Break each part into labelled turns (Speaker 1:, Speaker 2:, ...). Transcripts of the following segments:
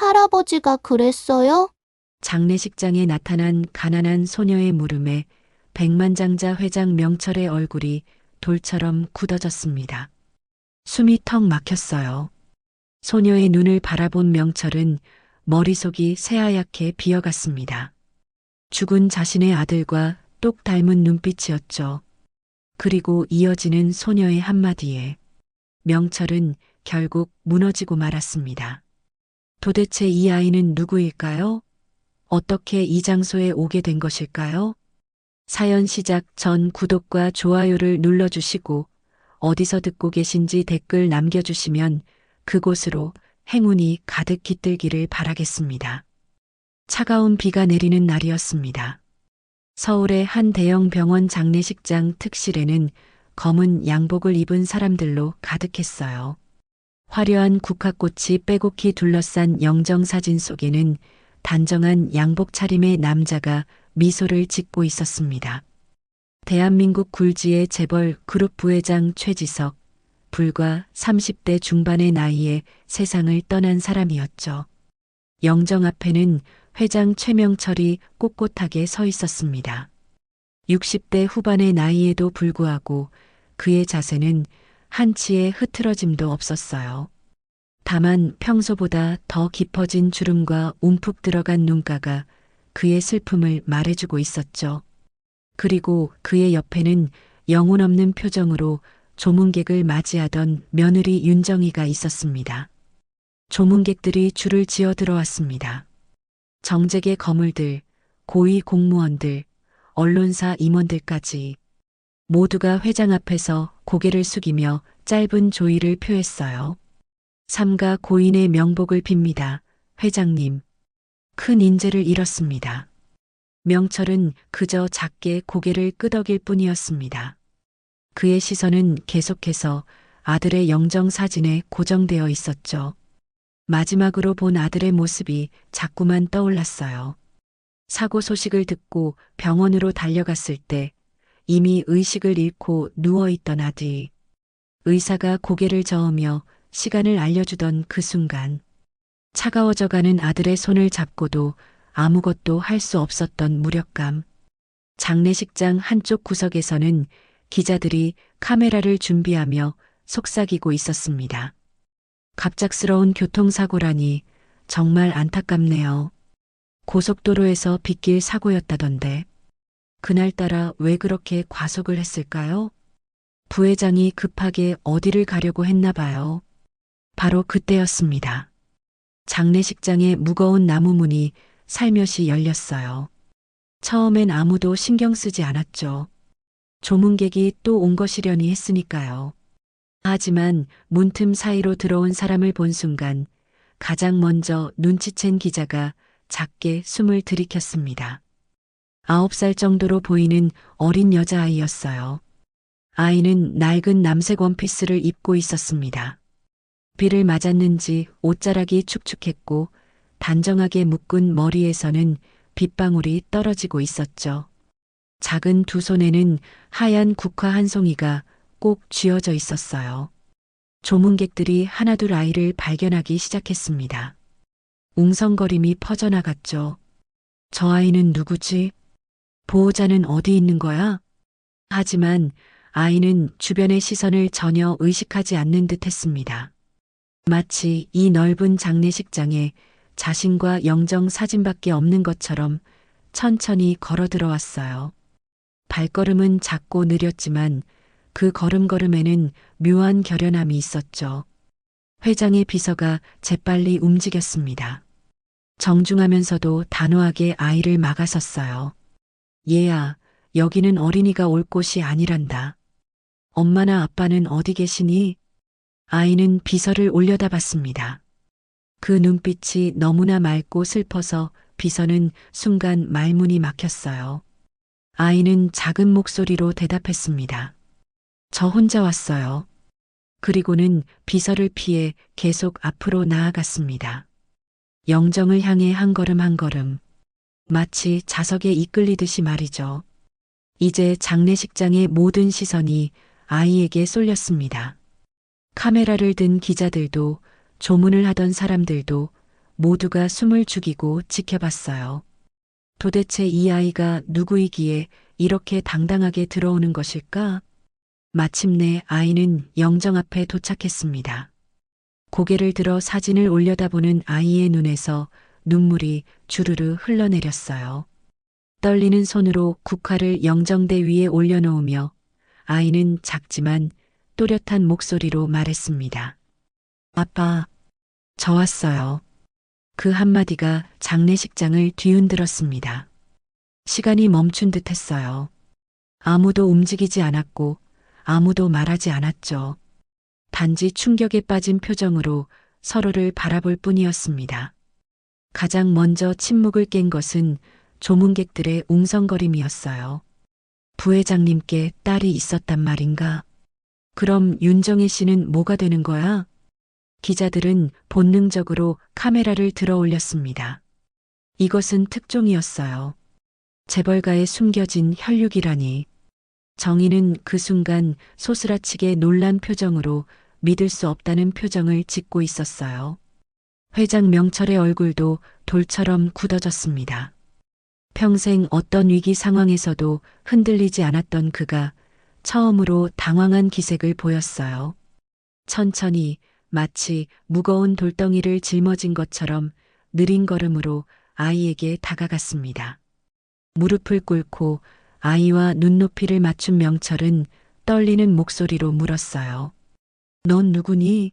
Speaker 1: 할아버지가 그랬어요?
Speaker 2: 장례식장에 나타난 가난한 소녀의 물음에 백만장자 회장 명철의 얼굴이 돌처럼 굳어졌습니다. 숨이 턱 막혔어요. 소녀의 눈을 바라본 명철은 머릿속이 새하얗게 비어갔습니다. 죽은 자신의 아들과 똑 닮은 눈빛이었죠. 그리고 이어지는 소녀의 한마디에 명철은 결국 무너지고 말았습니다. 도대체 이 아이는 누구일까요? 어떻게 이 장소에 오게 된 것일까요? 사연 시작 전 구독과 좋아요를 눌러주시고 어디서 듣고 계신지 댓글 남겨주시면 그곳으로 행운이 가득 깃들기를 바라겠습니다. 차가운 비가 내리는 날이었습니다. 서울의 한 대형 병원 장례식장 특실에는 검은 양복을 입은 사람들로 가득했어요. 화려한 국화꽃이 빼곡히 둘러싼 영정사진 속에는 단정한 양복 차림의 남자가 미소를 짓고 있었습니다. 대한민국 굴지의 재벌 그룹 부회장 최지석, 불과 30대 중반의 나이에 세상을 떠난 사람이었죠. 영정 앞에는 회장 최명철이 꼿꼿하게 서 있었습니다. 60대 후반의 나이에도 불구하고 그의 자세는 한치의 흐트러짐도 없었어요. 다만 평소보다 더 깊어진 주름과 움푹 들어간 눈가가 그의 슬픔을 말해주고 있었죠. 그리고 그의 옆에는 영혼 없는 표정으로 조문객을 맞이하던 며느리 윤정이가 있었습니다. 조문객들이 줄을 지어 들어왔습니다. 정재계 거물들, 고위 공무원들, 언론사 임원들까지 모두가 회장 앞에서 고개를 숙이며 짧은 조의를 표했어요. 삼가 고인의 명복을 빕니다. 회장님. 큰 인재를 잃었습니다. 명철은 그저 작게 고개를 끄덕일 뿐이었습니다. 그의 시선은 계속해서 아들의 영정 사진에 고정되어 있었죠. 마지막으로 본 아들의 모습이 자꾸만 떠올랐어요. 사고 소식을 듣고 병원으로 달려갔을 때 이미 의식을 잃고 누워있던 아들. 의사가 고개를 저으며 시간을 알려주던 그 순간 차가워져가는 아들의 손을 잡고도 아무것도 할 수 없었던 무력감. 장례식장 한쪽 구석에서는 기자들이 카메라를 준비하며 속삭이고 있었습니다. 갑작스러운 교통사고라니 정말 안타깝네요. 고속도로에서 빗길 사고였다던데 그날따라 왜 그렇게 과속을 했을까요? 부회장이 급하게 어디를 가려고 했나 봐요. 바로 그때였습니다. 장례식장의 무거운 나무 문이 살며시 열렸어요. 처음엔 아무도 신경 쓰지 않았죠. 조문객이 또 온 것이려니 했으니까요. 하지만 문틈 사이로 들어온 사람을 본 순간 가장 먼저 눈치챈 기자가 작게 숨을 들이켰습니다. 9살 정도로 보이는 어린 여자아이였어요. 아이는 낡은 남색 원피스를 입고 있었습니다. 비를 맞았는지 옷자락이 축축했고 단정하게 묶은 머리에서는 빗방울이 떨어지고 있었죠. 작은 두 손에는 하얀 국화 한 송이가 꼭 쥐어져 있었어요. 조문객들이 하나둘 아이를 발견하기 시작했습니다. 웅성거림이 퍼져나갔죠. 저 아이는 누구지? 보호자는 어디 있는 거야? 하지만 아이는 주변의 시선을 전혀 의식하지 않는 듯 했습니다. 마치 이 넓은 장례식장에 자신과 영정 사진밖에 없는 것처럼 천천히 걸어 들어왔어요. 발걸음은 작고 느렸지만 그 걸음걸음에는 묘한 결연함이 있었죠. 회장의 비서가 재빨리 움직였습니다. 정중하면서도 단호하게 아이를 막아섰어요. 얘야, 여기는 어린이가 올 곳이 아니란다. 엄마나 아빠는 어디 계시니? 아이는 비서를 올려다봤습니다. 그 눈빛이 너무나 맑고 슬퍼서 비서는 순간 말문이 막혔어요. 아이는 작은 목소리로 대답했습니다. 저 혼자 왔어요. 그리고는 비서를 피해 계속 앞으로 나아갔습니다. 영정을 향해 한 걸음 한 걸음. 마치 자석에 이끌리듯이 말이죠. 이제 장례식장의 모든 시선이 아이에게 쏠렸습니다. 카메라를 든 기자들도 조문을 하던 사람들도 모두가 숨을 죽이고 지켜봤어요. 도대체 이 아이가 누구이기에 이렇게 당당하게 들어오는 것일까? 마침내 아이는 영정 앞에 도착했습니다. 고개를 들어 사진을 올려다보는 아이의 눈에서 눈물이 주르르 흘러내렸어요. 떨리는 손으로 국화를 영정대 위에 올려놓으며 아이는 작지만 또렷한 목소리로 말했습니다. 아빠, 저 왔어요. 그 한마디가 장례식장을 뒤흔들었습니다. 시간이 멈춘 듯 했어요. 아무도 움직이지 않았고 아무도 말하지 않았죠. 단지 충격에 빠진 표정으로 서로를 바라볼 뿐이었습니다. 가장 먼저 침묵을 깬 것은 조문객들의 웅성거림이었어요. 부회장님께 딸이 있었단 말인가? 그럼 윤정혜 씨는 뭐가 되는 거야? 기자들은 본능적으로 카메라를 들어 올렸습니다. 이것은 특종이었어요. 재벌가에 숨겨진 혈육이라니. 정희는 그 순간 소스라치게 놀란 표정으로 믿을 수 없다는 표정을 짓고 있었어요. 회장 명철의 얼굴도 돌처럼 굳어졌습니다. 평생 어떤 위기 상황에서도 흔들리지 않았던 그가 처음으로 당황한 기색을 보였어요. 천천히 마치 무거운 돌덩이를 짊어진 것처럼 느린 걸음으로 아이에게 다가갔습니다. 무릎을 꿇고 아이와 눈높이를 맞춘 명철은 떨리는 목소리로 물었어요. 넌 누구니?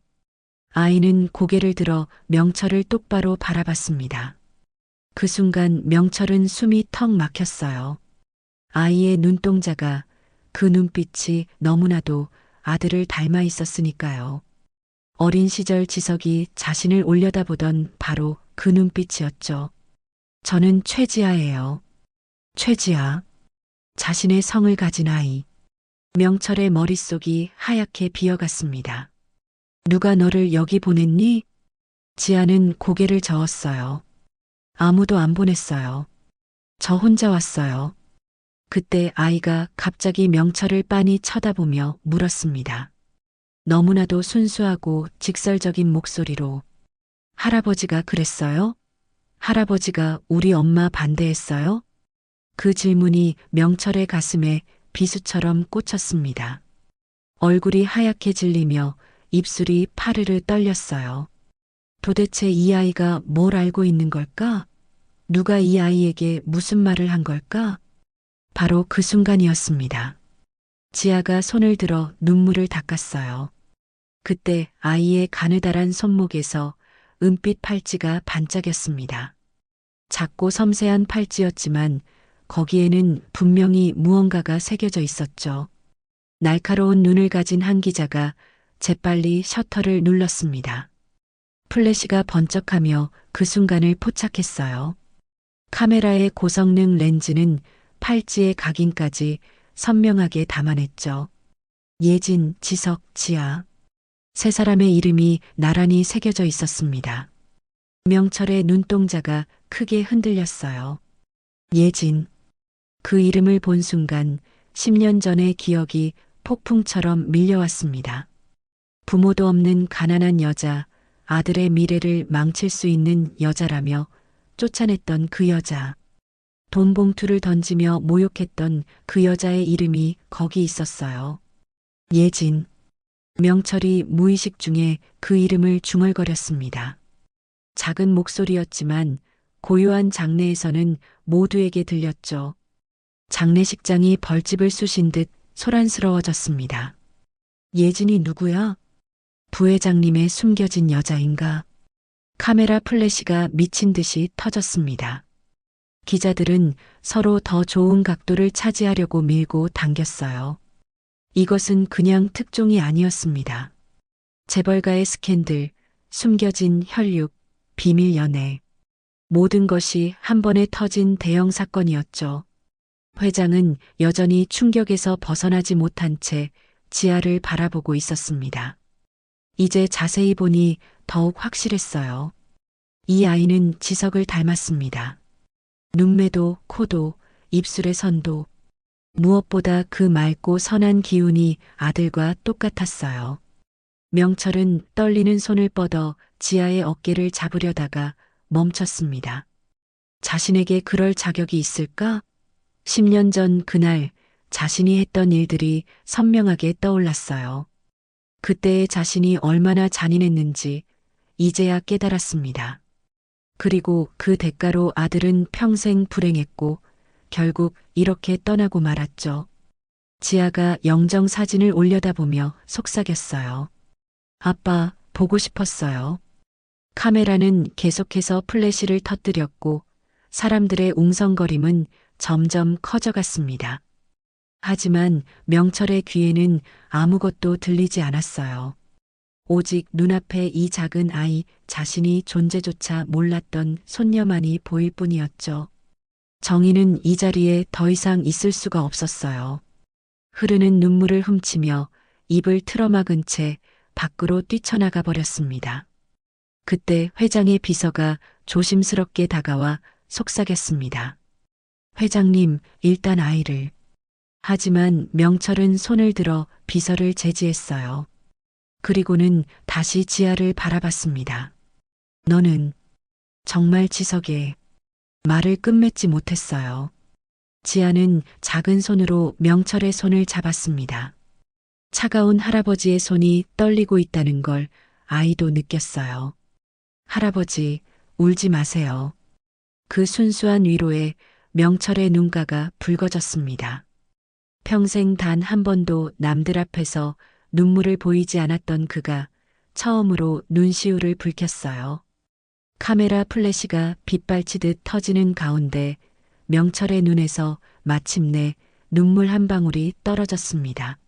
Speaker 2: 아이는 고개를 들어 명철을 똑바로 바라봤습니다. 그 순간 명철은 숨이 턱 막혔어요. 아이의 눈동자가 그 눈빛이 너무나도 아들을 닮아 있었으니까요. 어린 시절 지석이 자신을 올려다보던 바로 그 눈빛이었죠. 저는 최지아예요. 최지아. 자신의 성을 가진 아이. 명철의 머릿속이 하얗게 비어갔습니다. 누가 너를 여기 보냈니? 지아는 고개를 저었어요. 아무도 안 보냈어요. 저 혼자 왔어요. 그때 아이가 갑자기 명철을 빤히 쳐다보며 물었습니다. 너무나도 순수하고 직설적인 목소리로. 할아버지가 그랬어요? 할아버지가 우리 엄마 반대했어요? 그 질문이 명철의 가슴에 비수처럼 꽂혔습니다. 얼굴이 하얗게 질리며 입술이 파르르 떨렸어요. 도대체 이 아이가 뭘 알고 있는 걸까? 누가 이 아이에게 무슨 말을 한 걸까? 바로 그 순간이었습니다. 지아가 손을 들어 눈물을 닦았어요. 그때 아이의 가느다란 손목에서 은빛 팔찌가 반짝였습니다. 작고 섬세한 팔찌였지만 거기에는 분명히 무언가가 새겨져 있었죠. 날카로운 눈을 가진 한 기자가 재빨리 셔터를 눌렀습니다. 플래시가 번쩍하며 그 순간을 포착했어요. 카메라의 고성능 렌즈는 팔찌의 각인까지 선명하게 담아냈죠. 예진, 지석, 지아. 세 사람의 이름이 나란히 새겨져 있었습니다. 명철의 눈동자가 크게 흔들렸어요. 예진. 그 이름을 본 순간 10년 전의 기억이 폭풍처럼 밀려왔습니다. 부모도 없는 가난한 여자, 아들의 미래를 망칠 수 있는 여자라며 쫓아냈던 그 여자. 돈 봉투를 던지며 모욕했던 그 여자의 이름이 거기 있었어요. 예진. 명철이 무의식 중에 그 이름을 중얼거렸습니다. 작은 목소리였지만 고요한 장례에서는 모두에게 들렸죠. 장례식장이 벌집을 쑤신 듯 소란스러워졌습니다. 예진이 누구야? 부회장님의 숨겨진 여자인가? 카메라 플래시가 미친 듯이 터졌습니다. 기자들은 서로 더 좋은 각도를 차지하려고 밀고 당겼어요. 이것은 그냥 특종이 아니었습니다. 재벌가의 스캔들, 숨겨진 혈육, 비밀 연애. 모든 것이 한 번에 터진 대형 사건이었죠. 회장은 여전히 충격에서 벗어나지 못한 채 지아를 바라보고 있었습니다. 이제 자세히 보니 더욱 확실했어요. 이 아이는 지석을 닮았습니다. 눈매도, 코도, 입술의 선도. 무엇보다 그 맑고 선한 기운이 아들과 똑같았어요. 명철은 떨리는 손을 뻗어 지아의 어깨를 잡으려다가 멈췄습니다. 자신에게 그럴 자격이 있을까? 10년 전 그날 자신이 했던 일들이 선명하게 떠올랐어요. 그때의 자신이 얼마나 잔인했는지 이제야 깨달았습니다. 그리고 그 대가로 아들은 평생 불행했고 결국 이렇게 떠나고 말았죠. 지아가 영정 사진을 올려다보며 속삭였어요. 아빠, 보고 싶었어요. 카메라는 계속해서 플래시를 터뜨렸고 사람들의 웅성거림은 점점 커져갔습니다. 하지만 명철의 귀에는 아무것도 들리지 않았어요. 오직 눈앞에 이 작은 아이 자신이 존재조차 몰랐던 손녀만이 보일 뿐이었죠. 정희는 이 자리에 더 이상 있을 수가 없었어요. 흐르는 눈물을 훔치며 입을 틀어막은 채 밖으로 뛰쳐나가 버렸습니다. 그때 회장의 비서가 조심스럽게 다가와 속삭였습니다. 회장님, 일단 아이를. 하지만 명철은 손을 들어 비서를 제지했어요. 그리고는 다시 지아를 바라봤습니다. 너는 정말 지석에 말을 끝맺지 못했어요. 지아는 작은 손으로 명철의 손을 잡았습니다. 차가운 할아버지의 손이 떨리고 있다는 걸 아이도 느꼈어요. 할아버지, 울지 마세요. 그 순수한 위로에 명철의 눈가가 붉어졌습니다. 평생 단 한 번도 남들 앞에서 눈물을 보이지 않았던 그가 처음으로 눈시울을 붉혔어요. 카메라 플래시가 빗발치듯 터지는 가운데 명철의 눈에서 마침내 눈물 한 방울이 떨어졌습니다.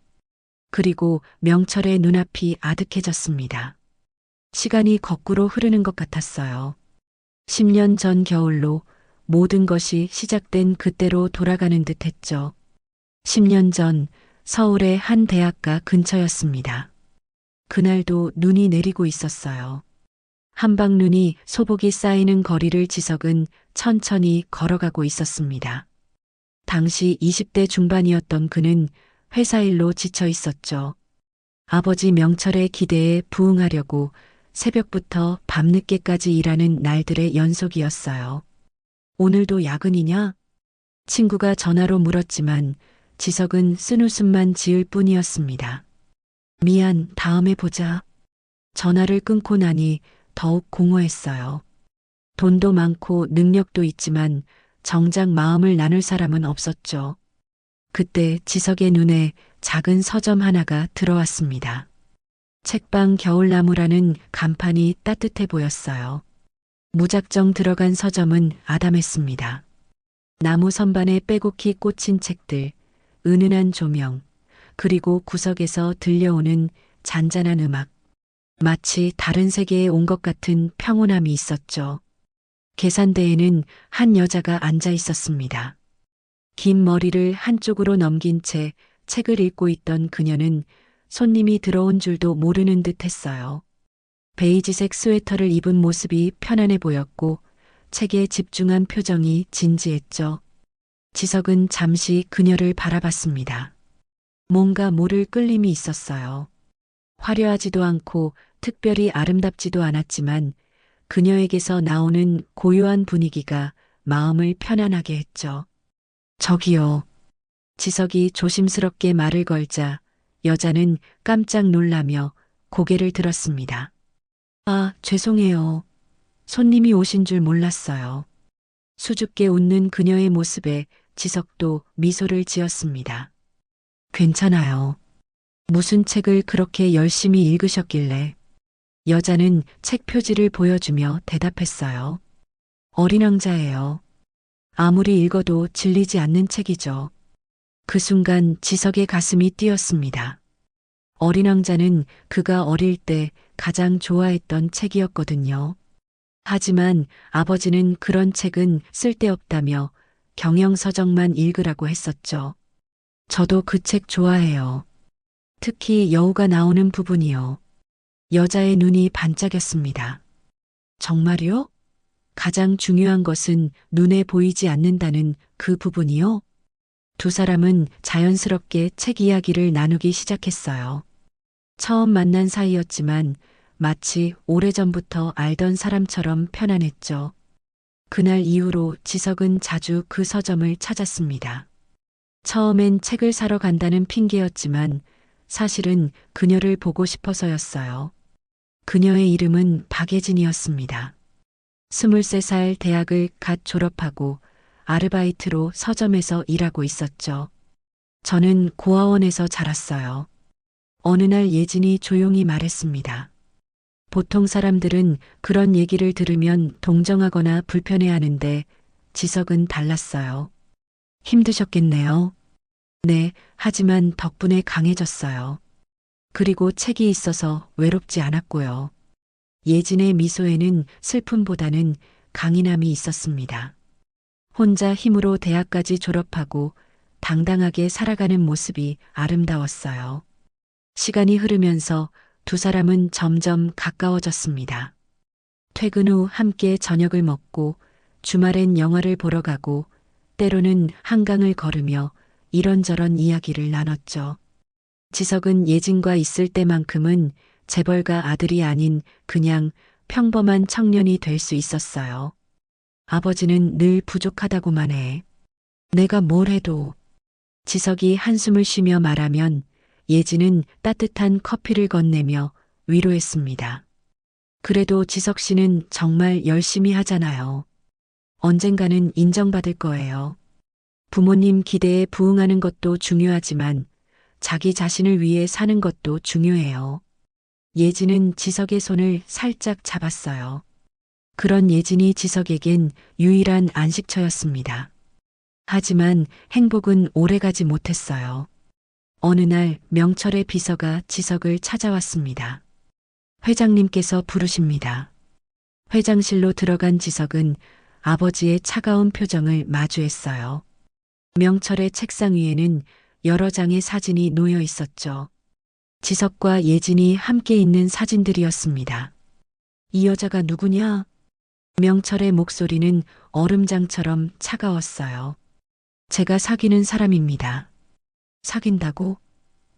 Speaker 2: 그리고 명철의 눈앞이 아득해졌습니다. 시간이 거꾸로 흐르는 것 같았어요. 10년 전 겨울로 모든 것이 시작된 그때로 돌아가는 듯 했죠. 10년 전 서울의 한 대학가 근처였습니다. 그날도 눈이 내리고 있었어요. 한방눈이 소복이 쌓이는 거리를 지석은 천천히 걸어가고 있었습니다. 당시 20대 중반이었던 그는 회사 일로 지쳐 있었죠. 아버지 명철의 기대에 부응하려고 새벽부터 밤늦게까지 일하는 날들의 연속이었어요. 오늘도 야근이냐? 친구가 전화로 물었지만 지석은 쓴웃음만 지을 뿐이었습니다. 미안, 다음에 보자. 전화를 끊고 나니 더욱 공허했어요. 돈도 많고 능력도 있지만 정작 마음을 나눌 사람은 없었죠. 그때 지석의 눈에 작은 서점 하나가 들어왔습니다. 책방 겨울나무라는 간판이 따뜻해 보였어요. 무작정 들어간 서점은 아담했습니다. 나무 선반에 빼곡히 꽂힌 책들, 은은한 조명, 그리고 구석에서 들려오는 잔잔한 음악. 마치 다른 세계에 온 것 같은 평온함이 있었죠. 계산대에는 한 여자가 앉아 있었습니다. 긴 머리를 한쪽으로 넘긴 채 책을 읽고 있던 그녀는 손님이 들어온 줄도 모르는 듯 했어요. 베이지색 스웨터를 입은 모습이 편안해 보였고 책에 집중한 표정이 진지했죠. 지석은 잠시 그녀를 바라봤습니다. 뭔가 모를 끌림이 있었어요. 화려하지도 않고 특별히 아름답지도 않았지만 그녀에게서 나오는 고요한 분위기가 마음을 편안하게 했죠. 저기요. 지석이 조심스럽게 말을 걸자 여자는 깜짝 놀라며 고개를 들었습니다. 아, 죄송해요. 손님이 오신 줄 몰랐어요. 수줍게 웃는 그녀의 모습에 지석도 미소를 지었습니다. 괜찮아요. 무슨 책을 그렇게 열심히 읽으셨길래? 여자는 책 표지를 보여주며 대답했어요. 어린 왕자예요. 아무리 읽어도 질리지 않는 책이죠. 그 순간 지석의 가슴이 뛰었습니다. 어린 왕자는 그가 어릴 때 가장 좋아했던 책이었거든요. 하지만 아버지는 그런 책은 쓸데없다며 경영서적만 읽으라고 했었죠. 저도 그 책 좋아해요. 특히 여우가 나오는 부분이요. 여자의 눈이 반짝였습니다. 정말요? 가장 중요한 것은 눈에 보이지 않는다는 그 부분이요? 두 사람은 자연스럽게 책 이야기를 나누기 시작했어요. 처음 만난 사이였지만 마치 오래전부터 알던 사람처럼 편안했죠. 그날 이후로 지석은 자주 그 서점을 찾았습니다. 처음엔 책을 사러 간다는 핑계였지만 사실은 그녀를 보고 싶어서였어요. 그녀의 이름은 박예진이었습니다. 23살 대학을 갓 졸업하고 아르바이트로 서점에서 일하고 있었죠. 저는 고아원에서 자랐어요. 어느 날 예진이 조용히 말했습니다. 보통 사람들은 그런 얘기를 들으면 동정하거나 불편해하는데 지석은 달랐어요. 힘드셨겠네요. 네, 하지만 덕분에 강해졌어요. 그리고 책이 있어서 외롭지 않았고요. 예진의 미소에는 슬픔보다는 강인함이 있었습니다. 혼자 힘으로 대학까지 졸업하고 당당하게 살아가는 모습이 아름다웠어요. 시간이 흐르면서 두 사람은 점점 가까워졌습니다. 퇴근 후 함께 저녁을 먹고 주말엔 영화를 보러 가고 때로는 한강을 걸으며 이런저런 이야기를 나눴죠. 지석은 예진과 있을 때만큼은 재벌가 아들이 아닌 그냥 평범한 청년이 될 수 있었어요. 아버지는 늘 부족하다고만 해. 내가 뭘 해도. 지석이 한숨을 쉬며 말하면 예진은 따뜻한 커피를 건네며 위로했습니다. 그래도 지석 씨는 정말 열심히 하잖아요. 언젠가는 인정받을 거예요. 부모님 기대에 부응하는 것도 중요하지만 자기 자신을 위해 사는 것도 중요해요. 예진은 지석의 손을 살짝 잡았어요. 그런 예진이 지석에겐 유일한 안식처였습니다. 하지만 행복은 오래가지 못했어요. 어느 날 명철의 비서가 지석을 찾아왔습니다. 회장님께서 부르십니다. 회장실로 들어간 지석은 아버지의 차가운 표정을 마주했어요. 명철의 책상 위에는 여러 장의 사진이 놓여 있었죠. 지석과 예진이 함께 있는 사진들이었습니다. 이 여자가 누구냐? 명철의 목소리는 얼음장처럼 차가웠어요. 제가 사귀는 사람입니다. 사귄다고?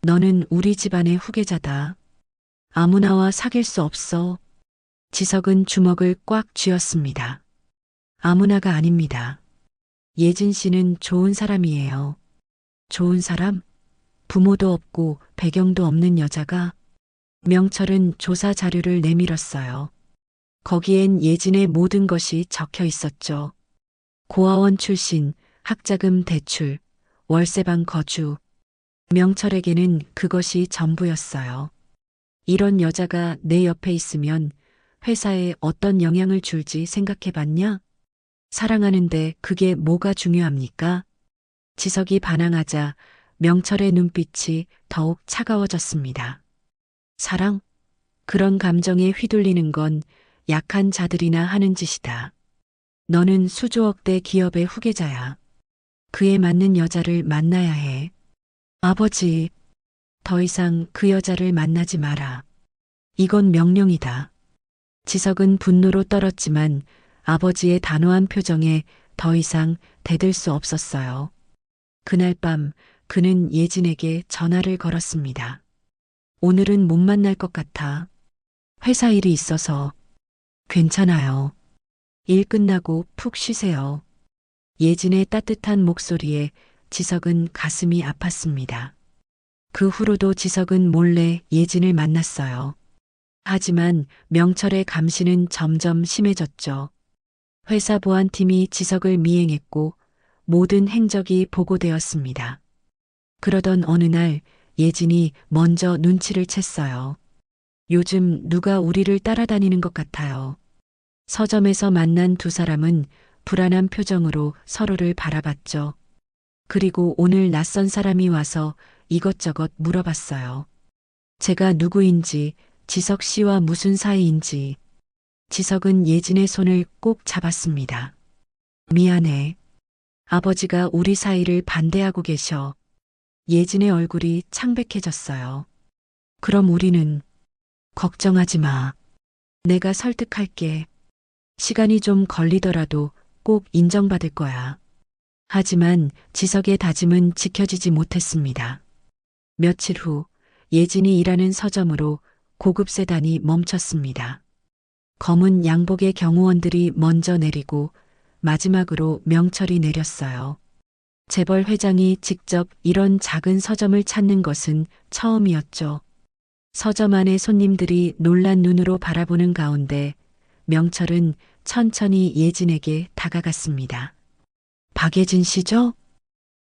Speaker 2: 너는 우리 집안의 후계자다. 아무나와 사귈 수 없어. 지석은 주먹을 꽉 쥐었습니다. 아무나가 아닙니다. 예진 씨는 좋은 사람이에요. 좋은 사람? 부모도 없고 배경도 없는 여자가? 명철은 조사 자료를 내밀었어요. 거기엔 예진의 모든 것이 적혀 있었죠. 고아원 출신, 학자금 대출, 월세방 거주. 명철에게는 그것이 전부였어요. 이런 여자가 내 옆에 있으면 회사에 어떤 영향을 줄지 생각해 봤냐? 사랑하는데 그게 뭐가 중요합니까? 지석이 반항하자 명철의 눈빛이 더욱 차가워졌습니다. 사랑? 그런 감정에 휘둘리는 건 약한 자들이나 하는 짓이다. 너는 수조억대 기업의 후계자야. 그에 맞는 여자를 만나야 해. 아버지, 더 이상 그 여자를 만나지 마라. 이건 명령이다. 지석은 분노로 떨었지만 아버지의 단호한 표정에 더 이상 대들 수 없었어요. 그날 밤 그는 예진에게 전화를 걸었습니다. 오늘은 못 만날 것 같아. 회사 일이 있어서. 괜찮아요. 일 끝나고 푹 쉬세요. 예진의 따뜻한 목소리에 지석은 가슴이 아팠습니다. 그 후로도 지석은 몰래 예진을 만났어요. 하지만 명철의 감시는 점점 심해졌죠. 회사 보안팀이 지석을 미행했고 모든 행적이 보고되었습니다. 그러던 어느 날 예진이 먼저 눈치를 챘어요. 요즘 누가 우리를 따라다니는 것 같아요. 서점에서 만난 두 사람은 불안한 표정으로 서로를 바라봤죠. 그리고 오늘 낯선 사람이 와서 이것저것 물어봤어요. 제가 누구인지, 지석 씨와 무슨 사이인지. 지석은 예진의 손을 꼭 잡았습니다. 미안해. 아버지가 우리 사이를 반대하고 계셔. 예진의 얼굴이 창백해졌어요. 그럼 우리는 걱정하지 마. 내가 설득할게. 시간이 좀 걸리더라도 꼭 인정받을 거야. 하지만 지석의 다짐은 지켜지지 못했습니다. 며칠 후 예진이 일하는 서점으로 고급 세단이 멈췄습니다. 검은 양복의 경호원들이 먼저 내리고 마지막으로 명철이 내렸어요. 재벌 회장이 직접 이런 작은 서점을 찾는 것은 처음이었죠. 서점 안에 손님들이 놀란 눈으로 바라보는 가운데 명철은 천천히 예진에게 다가갔습니다. 박예진 씨죠?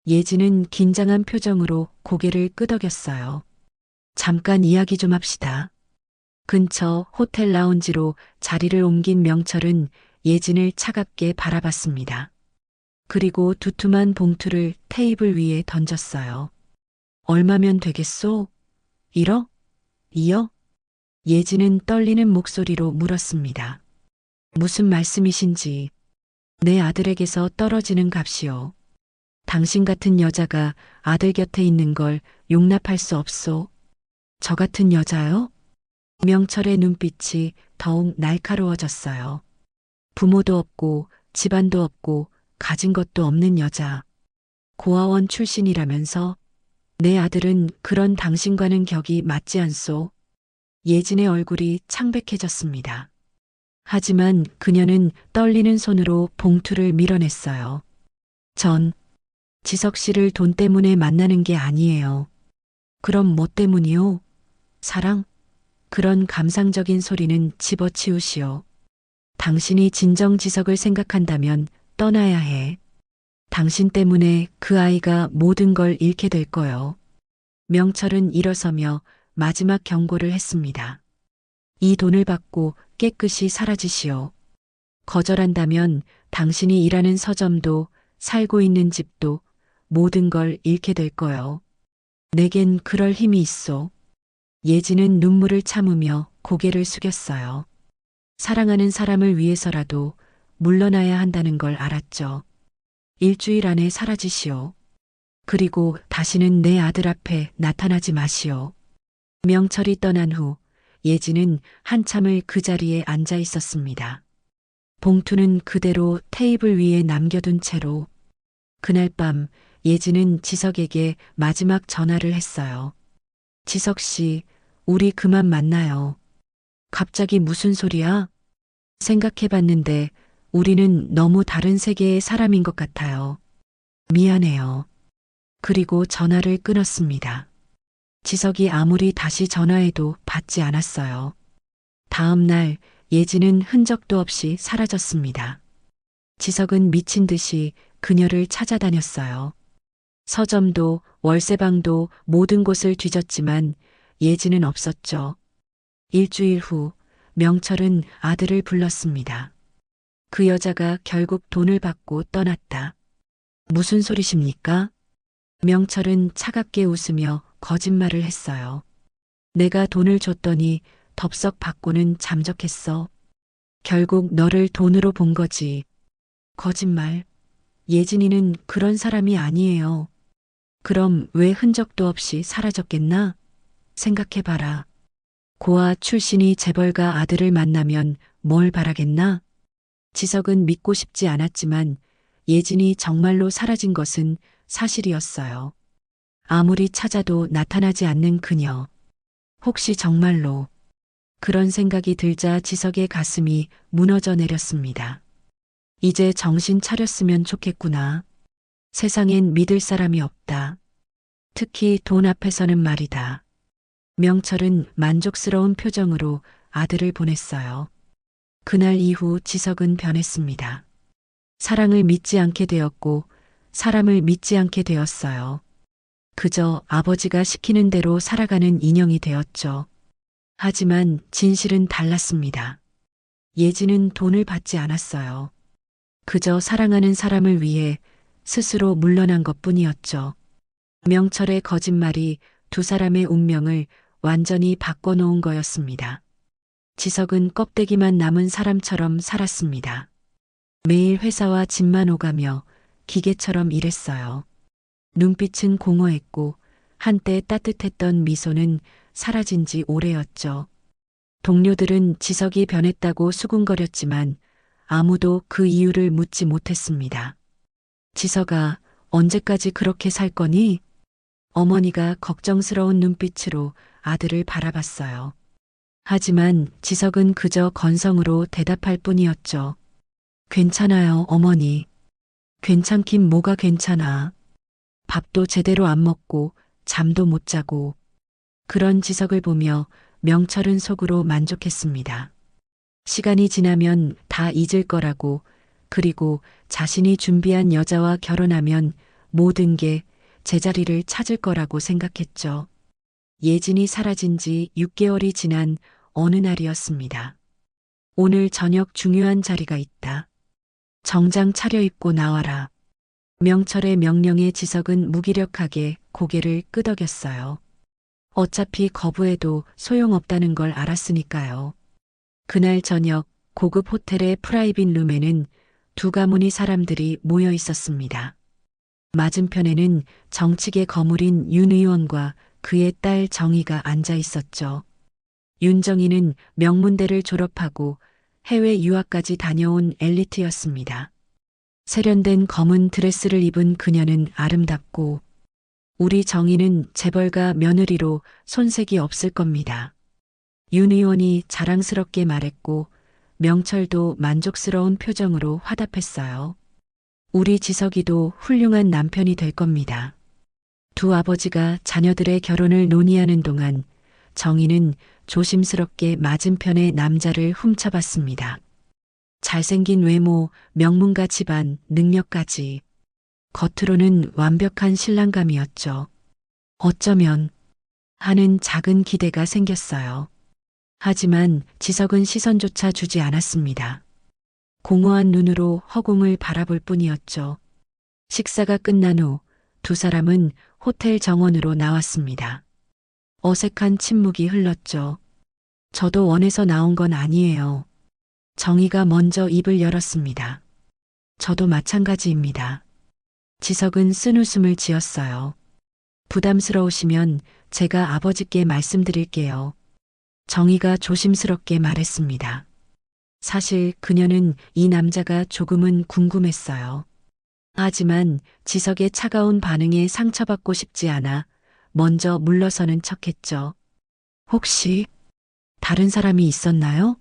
Speaker 2: 예진은 긴장한 표정으로 고개를 끄덕였어요. 잠깐 이야기 좀 합시다. 근처 호텔 라운지로 자리를 옮긴 명철은 예진을 차갑게 바라봤습니다. 그리고 두툼한 봉투를 테이블 위에 던졌어요. 얼마면 되겠소? 1억? 2억? 예진은 떨리는 목소리로 물었습니다. 무슨 말씀이신지. 내 아들에게서 떨어지는 값이요. 당신 같은 여자가 아들 곁에 있는 걸 용납할 수 없소. 저 같은 여자요? 명철의 눈빛이 더욱 날카로워졌어요. 부모도 없고 집안도 없고 가진 것도 없는 여자. 고아원 출신이라면서 내 아들은 그런 당신과는 격이 맞지 않소. 예진의 얼굴이 창백해졌습니다. 하지만 그녀는 떨리는 손으로 봉투를 밀어냈어요. 전 지석 씨를 돈 때문에 만나는 게 아니에요. 그럼 뭐 때문이요? 사랑? 그런 감상적인 소리는 집어치우시오. 당신이 진정 지석을 생각한다면 떠나야 해. 당신 때문에 그 아이가 모든 걸 잃게 될 거요. 명철은 일어서며 마지막 경고를 했습니다. 이 돈을 받고 깨끗이 사라지시오. 거절한다면 당신이 일하는 서점도 살고 있는 집도 모든 걸 잃게 될 거요. 내겐 그럴 힘이 있소. 예진은 눈물을 참으며 고개를 숙였어요. 사랑하는 사람을 위해서라도 물러나야 한다는 걸 알았죠. 일주일 안에 사라지시오. 그리고 다시는 내 아들 앞에 나타나지 마시오. 명철이 떠난 후 예진은 한참을 그 자리에 앉아 있었습니다. 봉투는 그대로 테이블 위에 남겨둔 채로 그날 밤 예진은 지석에게 마지막 전화를 했어요. 지석 씨, 우리 그만 만나요. 갑자기 무슨 소리야? 생각해봤는데 우리는 너무 다른 세계의 사람인 것 같아요. 미안해요. 그리고 전화를 끊었습니다. 지석이 아무리 다시 전화해도 받지 않았어요. 다음 날 예진은 흔적도 없이 사라졌습니다. 지석은 미친 듯이 그녀를 찾아다녔어요. 서점도 월세방도 모든 곳을 뒤졌지만 예진은 없었죠. 일주일 후 명철은 아들을 불렀습니다. 그 여자가 결국 돈을 받고 떠났다. 무슨 소리십니까? 명철은 차갑게 웃으며 거짓말을 했어요. 내가 돈을 줬더니 덥석 받고는 잠적했어. 결국 너를 돈으로 본 거지. 거짓말. 예진이는 그런 사람이 아니에요. 그럼 왜 흔적도 없이 사라졌겠나? 생각해봐라. 고아 출신이 재벌가 아들을 만나면 뭘 바라겠나? 지석은 믿고 싶지 않았지만 예진이 정말로 사라진 것은 사실이었어요. 아무리 찾아도 나타나지 않는 그녀. 혹시 정말로 그런 생각이 들자 지석의 가슴이 무너져 내렸습니다. 이제 정신 차렸으면 좋겠구나. 세상엔 믿을 사람이 없다. 특히 돈 앞에서는 말이다. 명철은 만족스러운 표정으로 아들을 보냈어요. 그날 이후 지석은 변했습니다. 사랑을 믿지 않게 되었고 사람을 믿지 않게 되었어요. 그저 아버지가 시키는 대로 살아가는 인형이 되었죠. 하지만 진실은 달랐습니다. 예진은 돈을 받지 않았어요. 그저 사랑하는 사람을 위해 스스로 물러난 것뿐이었죠. 명철의 거짓말이 두 사람의 운명을 완전히 바꿔놓은 거였습니다. 지석은 껍데기만 남은 사람처럼 살았습니다. 매일 회사와 집만 오가며 기계처럼 일했어요. 눈빛은 공허했고 한때 따뜻했던 미소는 사라진 지 오래였죠. 동료들은 지석이 변했다고 수군거렸지만 아무도 그 이유를 묻지 못했습니다. 지석아, 언제까지 그렇게 살 거니? 어머니가 걱정스러운 눈빛으로 아들을 바라봤어요. 하지만 지석은 그저 건성으로 대답할 뿐이었죠. 괜찮아요, 어머니. 괜찮긴 뭐가 괜찮아. 밥도 제대로 안 먹고 잠도 못 자고. 그런 지석을 보며 명철은 속으로 만족했습니다. 시간이 지나면 다 잊을 거라고, 그리고 자신이 준비한 여자와 결혼하면 모든 게 제자리를 찾을 거라고 생각했죠. 예진이 사라진 지 6개월이 지난 어느 날이었습니다. 오늘 저녁 중요한 자리가 있다. 정장 차려입고 나와라. 명철의 명령에 지석은 무기력하게 고개를 끄덕였어요. 어차피 거부해도 소용없다는 걸 알았으니까요. 그날 저녁 고급 호텔의 프라이빗 룸에는 두 가문의 사람들이 모여 있었습니다. 맞은편에는 정치계 거물인 윤 의원과 그의 딸 정희가 앉아 있었죠. 윤정희는 명문대를 졸업하고 해외 유학까지 다녀온 엘리트였습니다. 세련된 검은 드레스를 입은 그녀는 아름답고 우리 정희는 재벌가 며느리로 손색이 없을 겁니다. 윤 의원이 자랑스럽게 말했고 명철도 만족스러운 표정으로 화답했어요. 우리 지석이도 훌륭한 남편이 될 겁니다. 두 아버지가 자녀들의 결혼을 논의하는 동안 정희는 조심스럽게 맞은편의 남자를 훔쳐봤습니다. 잘생긴 외모, 명문가 집안, 능력까지. 겉으로는 완벽한 신랑감이었죠. 어쩌면 하는 작은 기대가 생겼어요. 하지만 지석은 시선조차 주지 않았습니다. 공허한 눈으로 허공을 바라볼 뿐이었죠. 식사가 끝난 후 두 사람은 호텔 정원으로 나왔습니다. 어색한 침묵이 흘렀죠. 저도 원해서 나온 건 아니에요. 정희가 먼저 입을 열었습니다. 저도 마찬가지입니다. 지석은 쓴웃음을 지었어요. 부담스러우시면 제가 아버지께 말씀드릴게요. 정희가 조심스럽게 말했습니다. 사실 그녀는 이 남자가 조금은 궁금했어요. 하지만 지석의 차가운 반응에 상처받고 싶지 않아 먼저 물러서는 척했죠. 혹시 다른 사람이 있었나요?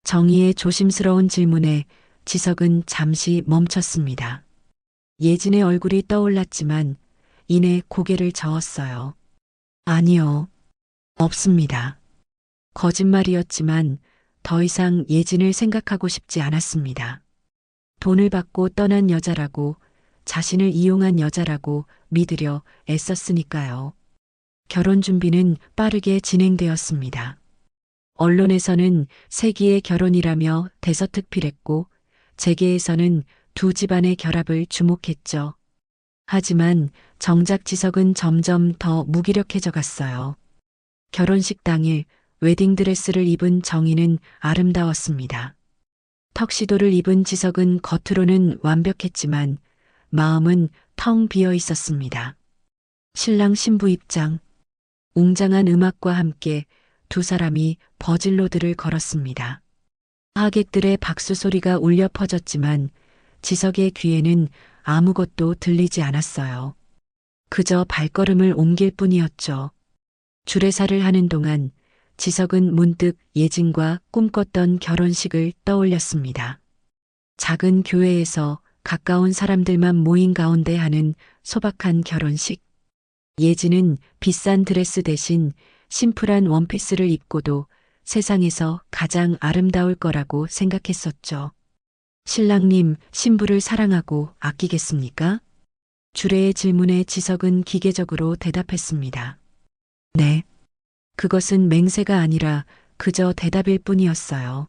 Speaker 2: 정희의 조심스러운 질문에 지석은 잠시 멈췄습니다. 예진의 얼굴이 떠올랐지만 이내 고개를 저었어요. 아니요. 없습니다. 거짓말이었지만 더 이상 예진을 생각하고 싶지 않았습니다. 돈을 받고 떠난 여자라고 자신을 이용한 여자라고 믿으려 애썼으니까요. 결혼 준비는 빠르게 진행되었습니다. 언론에서는 세기의 결혼이라며 대서특필했고 재계에서는 두 집안의 결합을 주목했죠. 하지만 정작 지석은 점점 더 무기력해져 갔어요. 결혼식 당일 웨딩드레스를 입은 정희는 아름다웠습니다. 턱시도를 입은 지석은 겉으로는 완벽했지만 마음은 텅 비어 있었습니다. 신랑 신부 입장. 웅장한 음악과 함께 두 사람이 버질로드를 걸었습니다. 하객들의 박수 소리가 울려 퍼졌지만 지석의 귀에는 아무것도 들리지 않았어요. 그저 발걸음을 옮길 뿐이었죠. 주례사를 하는 동안 지석은 문득 예진과 꿈꿨던 결혼식을 떠올렸습니다. 작은 교회에서 가까운 사람들만 모인 가운데 하는 소박한 결혼식. 예진은 비싼 드레스 대신 심플한 원피스를 입고도 세상에서 가장 아름다울 거라고 생각했었죠. 신랑님, 신부를 사랑하고 아끼겠습니까? 주례의 질문에 지석은 기계적으로 대답했습니다. 네. 그것은 맹세가 아니라 그저 대답일 뿐이었어요.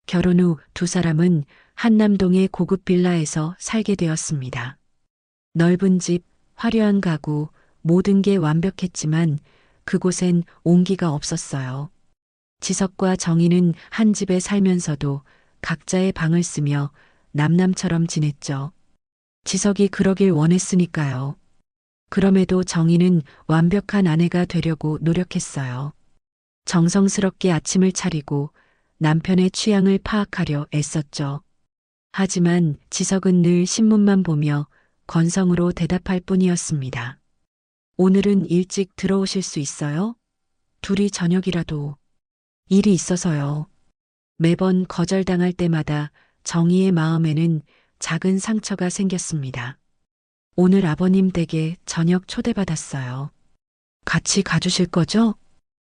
Speaker 2: 결혼 후 두 사람은 한남동의 고급 빌라에서 살게 되었습니다. 넓은 집, 화려한 가구, 모든 게 완벽했지만 그곳엔 온기가 없었어요. 지석과 정희는 한 집에 살면서도 각자의 방을 쓰며 남남처럼 지냈죠. 지석이 그러길 원했으니까요. 그럼에도 정희는 완벽한 아내가 되려고 노력했어요. 정성스럽게 아침을 차리고 남편의 취향을 파악하려 애썼죠. 하지만 지석은 늘 신문만 보며 건성으로 대답할 뿐이었습니다. 오늘은 일찍 들어오실 수 있어요? 둘이 저녁이라도. 일이 있어서요. 매번 거절당할 때마다 정희의 마음에는 작은 상처가 생겼습니다. 오늘 아버님 댁에 저녁 초대받았어요. 같이 가주실 거죠?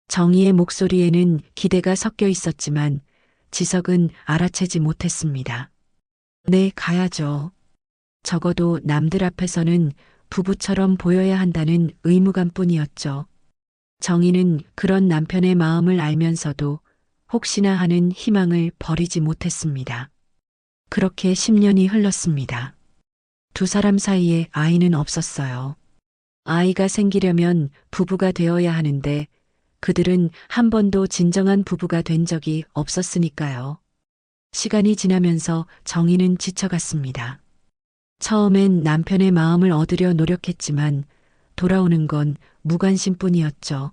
Speaker 2: 정희의 목소리에는 기대가 섞여 있었지만 지석은 알아채지 못했습니다. 네, 가야죠. 적어도 남들 앞에서는 부부처럼 보여야 한다는 의무감뿐이었죠. 정희는 그런 남편의 마음을 알면서도 혹시나 하는 희망을 버리지 못했습니다. 그렇게 10년이 흘렀습니다. 두 사람 사이에 아이는 없었어요. 아이가 생기려면 부부가 되어야 하는데 그들은 한 번도 진정한 부부가 된 적이 없었으니까요. 시간이 지나면서 정희는 지쳐갔습니다. 처음엔 남편의 마음을 얻으려 노력했지만 돌아오는 건 무관심뿐이었죠.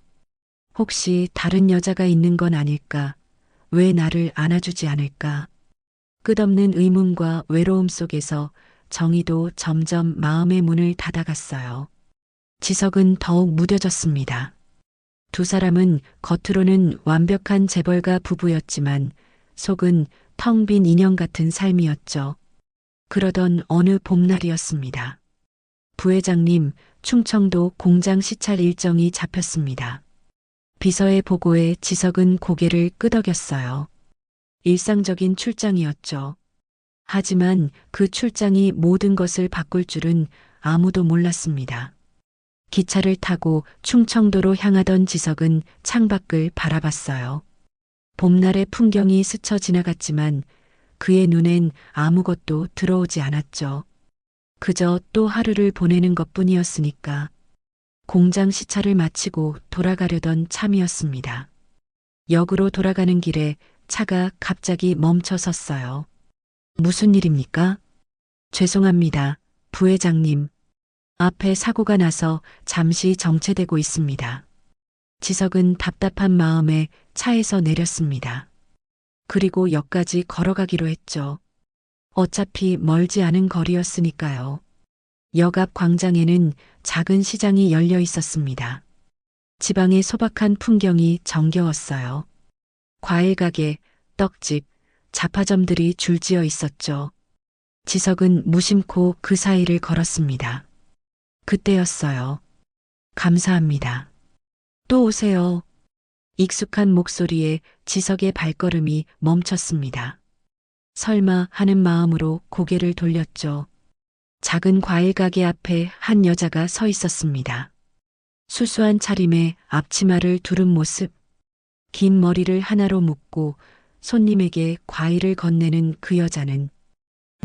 Speaker 2: 혹시 다른 여자가 있는 건 아닐까? 왜 나를 안아주지 않을까? 끝없는 의문과 외로움 속에서 정희도 점점 마음의 문을 닫아갔어요. 지석은 더욱 무뎌졌습니다. 두 사람은 겉으로는 완벽한 재벌가 부부였지만 속은 텅 빈 인형 같은 삶이었죠. 그러던 어느 봄날이었습니다. 부회장님, 충청도 공장 시찰 일정이 잡혔습니다. 비서의 보고에 지석은 고개를 끄덕였어요. 일상적인 출장이었죠. 하지만 그 출장이 모든 것을 바꿀 줄은 아무도 몰랐습니다. 기차를 타고 충청도로 향하던 지석은 창밖을 바라봤어요. 봄날의 풍경이 스쳐 지나갔지만 그의 눈엔 아무것도 들어오지 않았죠. 그저 또 하루를 보내는 것뿐이었으니까. 공장 시차를 마치고 돌아가려던 참이었습니다. 역으로 돌아가는 길에 차가 갑자기 멈춰 섰어요. 무슨 일입니까? 죄송합니다, 부회장님. 앞에 사고가 나서 잠시 정체되고 있습니다. 지석은 답답한 마음에 차에서 내렸습니다. 그리고 역까지 걸어가기로 했죠. 어차피 멀지 않은 거리였으니까요. 역 앞 광장에는 작은 시장이 열려 있었습니다. 지방의 소박한 풍경이 정겨웠어요. 과일 가게, 떡집, 잡화점들이 줄지어 있었죠. 지석은 무심코 그 사이를 걸었습니다. 그때였어요. 감사합니다. 또 오세요. 익숙한 목소리에 지석의 발걸음이 멈췄습니다. 설마 하는 마음으로 고개를 돌렸죠. 작은 과일 가게 앞에 한 여자가 서 있었습니다. 수수한 차림에 앞치마를 두른 모습, 긴 머리를 하나로 묶고 손님에게 과일을 건네는 그 여자는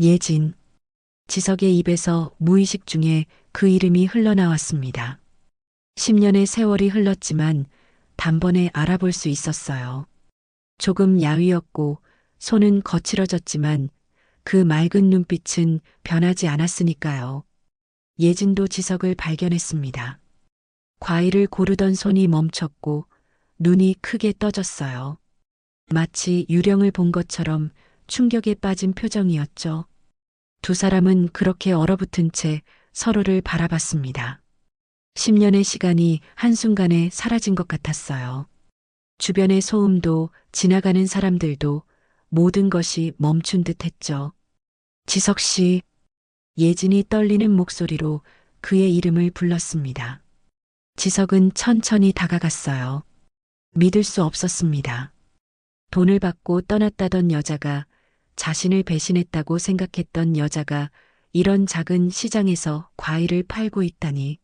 Speaker 2: 예진. 지석의 입에서 무의식 중에 그 이름이 흘러나왔습니다. 10년의 세월이 흘렀지만 단번에 알아볼 수 있었어요. 조금 야위었고 손은 거칠어졌지만 그 맑은 눈빛은 변하지 않았으니까요. 예진도 지석을 발견했습니다. 과일을 고르던 손이 멈췄고 눈이 크게 떠졌어요. 마치 유령을 본 것처럼 충격에 빠진 표정이었죠. 두 사람은 그렇게 얼어붙은 채 서로를 바라봤습니다. 10년의 시간이 한순간에 사라진 것 같았어요. 주변의 소음도 지나가는 사람들도 모든 것이 멈춘 듯 했죠. 지석 씨, 예진이 떨리는 목소리로 그의 이름을 불렀습니다. 지석은 천천히 다가갔어요. 믿을 수 없었습니다. 돈을 받고 떠났다던 여자가 자신을 배신했다고 생각했던 여자가 이런 작은 시장에서 과일을 팔고 있다니.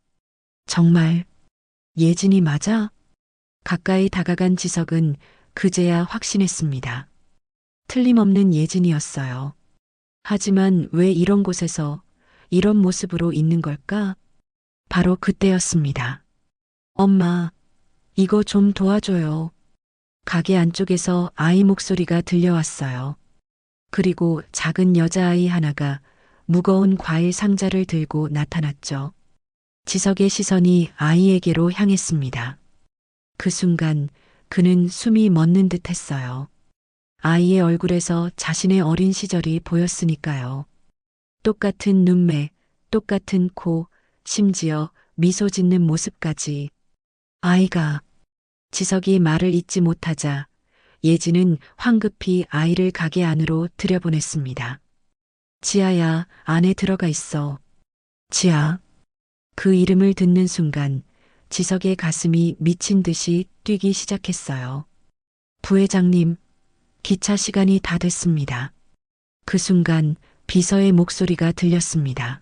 Speaker 2: 정말 예진이 맞아? 가까이 다가간 지석은 그제야 확신했습니다. 틀림없는 예진이었어요. 하지만 왜 이런 곳에서 이런 모습으로 있는 걸까? 바로 그때였습니다. 엄마, 이거 좀 도와줘요. 가게 안쪽에서 아이 목소리가 들려왔어요. 그리고 작은 여자아이 하나가 무거운 과일 상자를 들고 나타났죠. 지석의 시선이 아이에게로 향했습니다. 그 순간 그는 숨이 멎는 듯 했어요. 아이의 얼굴에서 자신의 어린 시절이 보였으니까요. 똑같은 눈매, 똑같은 코, 심지어 미소 짓는 모습까지. 아이가 지석이 말을 잇지 못하자 예진은 황급히 아이를 가게 안으로 들여보냈습니다. 지아야, 안에 들어가 있어. 지아. 그 이름을 듣는 순간 지석의 가슴이 미친 듯이 뛰기 시작했어요. 부회장님, 기차 시간이 다 됐습니다. 그 순간 비서의 목소리가 들렸습니다.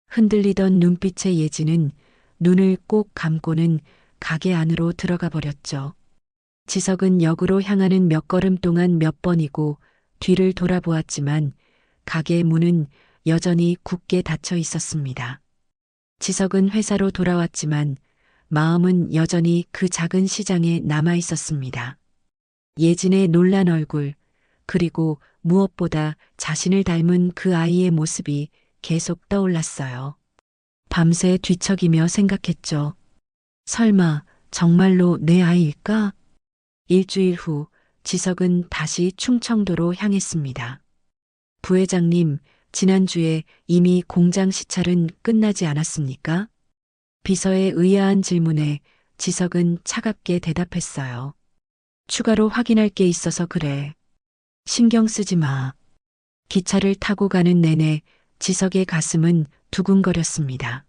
Speaker 2: 흔들리던 눈빛의 예진은 눈을 꼭 감고는 가게 안으로 들어가 버렸죠. 지석은 역으로 향하는 몇 걸음 동안 몇 번이고 뒤를 돌아보았지만 가게 문은 여전히 굳게 닫혀 있었습니다. 지석은 회사로 돌아왔지만 마음은 여전히 그 작은 시장에 남아 있었습니다. 예진의 놀란 얼굴, 그리고 무엇보다 자신을 닮은 그 아이의 모습이 계속 떠올랐어요. 밤새 뒤척이며 생각했죠. 설마 정말로 내 아이일까? 일주일 후 지석은 다시 충청도로 향했습니다. 부회장님, 지난주에 이미 공장 시찰은 끝나지 않았습니까? 비서의 의아한 질문에 지석은 차갑게 대답했어요. 추가로 확인할 게 있어서 그래. 신경 쓰지 마. 기차를 타고 가는 내내 지석의 가슴은 두근거렸습니다.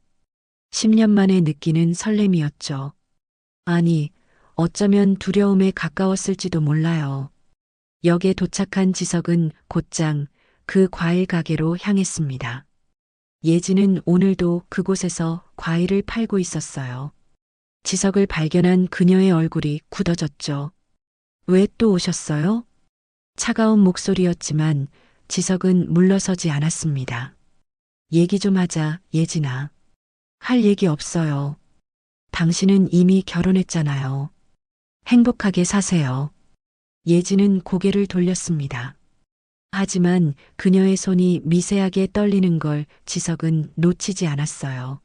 Speaker 2: 10년 만에 느끼는 설렘이었죠. 아니, 어쩌면 두려움에 가까웠을지도 몰라요. 역에 도착한 지석은 곧장 그 과일 가게로 향했습니다. 예진은 오늘도 그곳에서 과일을 팔고 있었어요. 지석을 발견한 그녀의 얼굴이 굳어졌죠. 왜 또 오셨어요? 차가운 목소리였지만 지석은 물러서지 않았습니다. 얘기 좀 하자, 예진아. 할 얘기 없어요. 당신은 이미 결혼했잖아요. 행복하게 사세요. 예진은 고개를 돌렸습니다. 하지만 그녀의 손이 미세하게 떨리는 걸 지석은 놓치지 않았어요.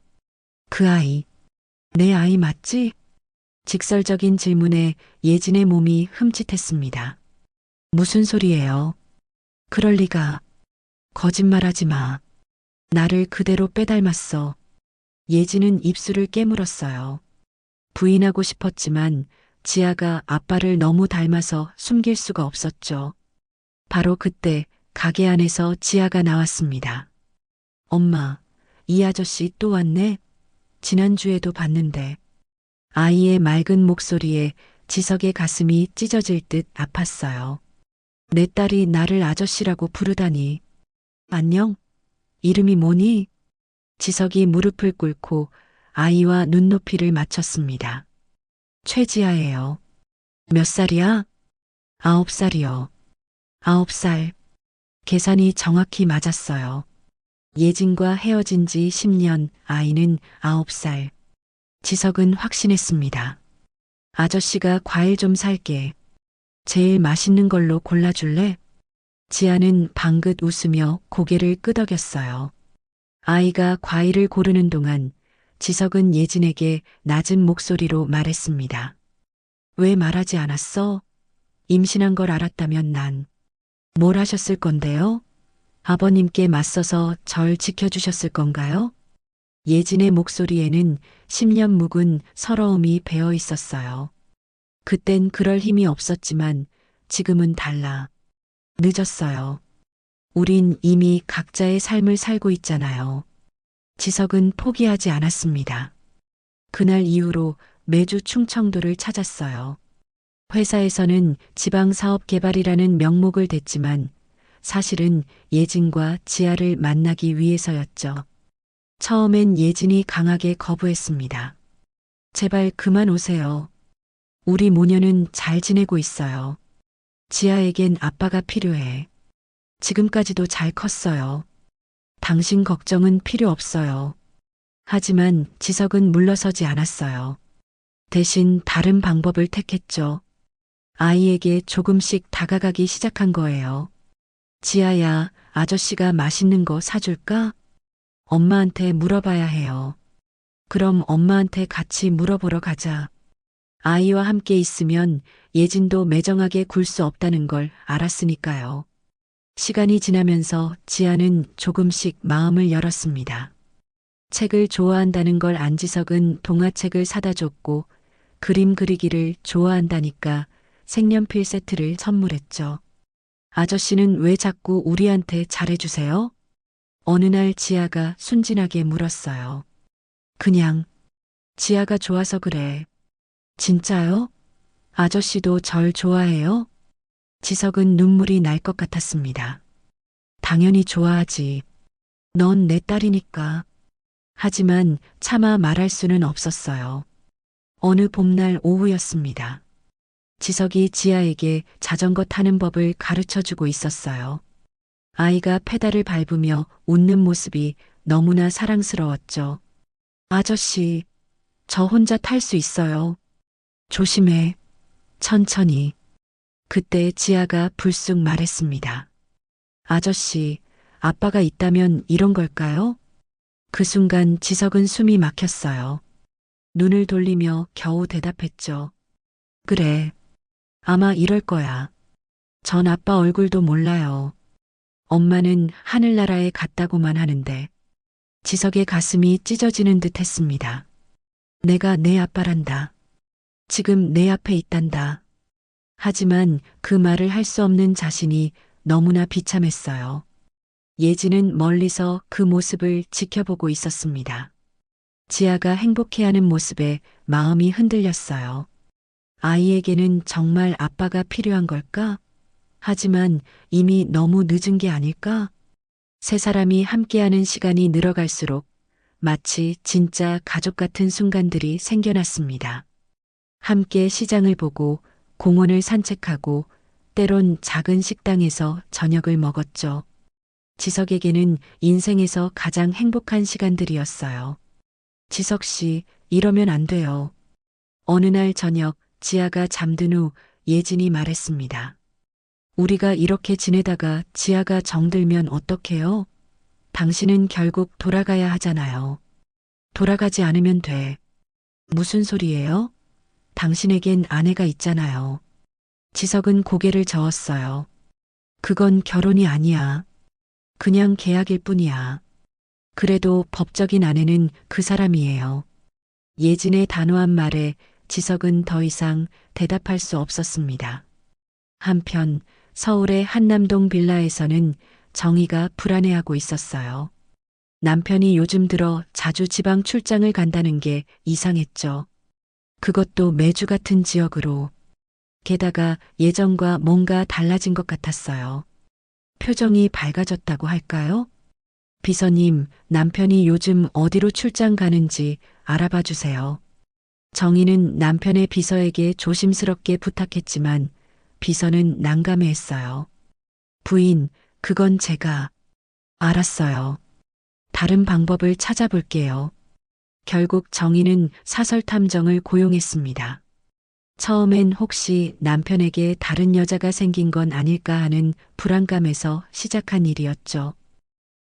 Speaker 2: 그 아이, 내 아이 맞지? 직설적인 질문에 예진의 몸이 흠칫했습니다. 무슨 소리예요? 그럴 리가. 거짓말하지 마. 나를 그대로 빼닮았어. 예진은 입술을 깨물었어요. 부인하고 싶었지만 지아가 아빠를 너무 닮아서 숨길 수가 없었죠. 바로 그때 가게 안에서 지아가 나왔습니다. 엄마, 이 아저씨 또 왔네? 지난주에도 봤는데. 아이의 맑은 목소리에 지석의 가슴이 찢어질 듯 아팠어요. 내 딸이 나를 아저씨라고 부르다니. 안녕? 이름이 뭐니? 지석이 무릎을 꿇고 아이와 눈높이를 맞췄습니다. 최지아예요. 몇 살이야? 9살이요. 9살. 계산이 정확히 맞았어요. 예진과 헤어진 지 10년, 아이는 9살. 지석은 확신했습니다. 아저씨가 과일 좀 살게. 제일 맛있는 걸로 골라줄래? 지아는 방긋 웃으며 고개를 끄덕였어요. 아이가 과일을 고르는 동안 지석은 예진에게 낮은 목소리로 말했습니다. 왜 말하지 않았어? 임신한 걸 알았다면 난. 뭘 하셨을 건데요? 아버님께 맞서서 절 지켜주셨을 건가요? 예진의 목소리에는 10년 묵은 서러움이 배어 있었어요. 그땐 그럴 힘이 없었지만 지금은 달라. 늦었어요. 우린 이미 각자의 삶을 살고 있잖아요. 지석은 포기하지 않았습니다. 그날 이후로 매주 충청도를 찾았어요. 회사에서는 지방사업개발이라는 명목을 댔지만 사실은 예진과 지아를 만나기 위해서였죠. 처음엔 예진이 강하게 거부했습니다. 제발 그만 오세요. 우리 모녀는 잘 지내고 있어요. 지아에겐 아빠가 필요해. 지금까지도 잘 컸어요. 당신 걱정은 필요 없어요. 하지만 지석은 물러서지 않았어요. 대신 다른 방법을 택했죠. 아이에게 조금씩 다가가기 시작한 거예요. 지아야, 아저씨가 맛있는 거 사줄까? 엄마한테 물어봐야 해요. 그럼 엄마한테 같이 물어보러 가자. 아이와 함께 있으면 예진도 매정하게 굴 수 없다는 걸 알았으니까요. 시간이 지나면서 지아는 조금씩 마음을 열었습니다. 책을 좋아한다는 걸 안 지석은 동화책을 사다 줬고 그림 그리기를 좋아한다니까 색연필 세트를 선물했죠. 아저씨는 왜 자꾸 우리한테 잘해주세요? 어느 날 지아가 순진하게 물었어요. 그냥 지아가 좋아서 그래. 진짜요? 아저씨도 절 좋아해요? 지석은 눈물이 날 것 같았습니다. 당연히 좋아하지. 넌 내 딸이니까. 하지만 차마 말할 수는 없었어요. 어느 봄날 오후였습니다. 지석이 지아에게 자전거 타는 법을 가르쳐 주고 있었어요. 아이가 페달을 밟으며 웃는 모습이 너무나 사랑스러웠죠. 아저씨, 저 혼자 탈 수 있어요. 조심해. 천천히. 그때 지아가 불쑥 말했습니다. 아저씨, 아빠가 있다면 이런 걸까요? 그 순간 지석은 숨이 막혔어요. 눈을 돌리며 겨우 대답했죠. 그래. 아마 이럴 거야. 전 아빠 얼굴도 몰라요. 엄마는 하늘나라에 갔다고만 하는데 지석의 가슴이 찢어지는 듯 했습니다. 내가 내 아빠란다. 지금 내 앞에 있단다. 하지만 그 말을 할 수 없는 자신이 너무나 비참했어요. 예지는 멀리서 그 모습을 지켜보고 있었습니다. 지아가 행복해하는 모습에 마음이 흔들렸어요. 아이에게는 정말 아빠가 필요한 걸까? 하지만 이미 너무 늦은 게 아닐까? 세 사람이 함께하는 시간이 늘어갈수록 마치 진짜 가족 같은 순간들이 생겨났습니다. 함께 시장을 보고 공원을 산책하고 때론 작은 식당에서 저녁을 먹었죠. 지석에게는 인생에서 가장 행복한 시간들이었어요. 지석 씨, 이러면 안 돼요. 어느 날 저녁 지아가 잠든 후 예진이 말했습니다. 우리가 이렇게 지내다가 지아가 정들면 어떡해요? 당신은 결국 돌아가야 하잖아요. 돌아가지 않으면 돼. 무슨 소리예요? 당신에겐 아내가 있잖아요. 지석은 고개를 저었어요. 그건 결혼이 아니야. 그냥 계약일 뿐이야. 그래도 법적인 아내는 그 사람이에요. 예진의 단호한 말에 지석은 더 이상 대답할 수 없었습니다. 한편 서울의 한남동 빌라에서는 정희가 불안해하고 있었어요. 남편이 요즘 들어 자주 지방 출장을 간다는 게 이상했죠. 그것도 매주 같은 지역으로. 게다가 예전과 뭔가 달라진 것 같았어요. 표정이 밝아졌다고 할까요? 비서님, 남편이 요즘 어디로 출장 가는지 알아봐 주세요. 정희는 남편의 비서에게 조심스럽게 부탁했지만 비서는 난감해했어요. 부인, 그건 제가. 알았어요. 다른 방법을 찾아볼게요. 결국 정희는 사설 탐정을 고용했습니다. 처음엔 혹시 남편에게 다른 여자가 생긴 건 아닐까 하는 불안감에서 시작한 일이었죠.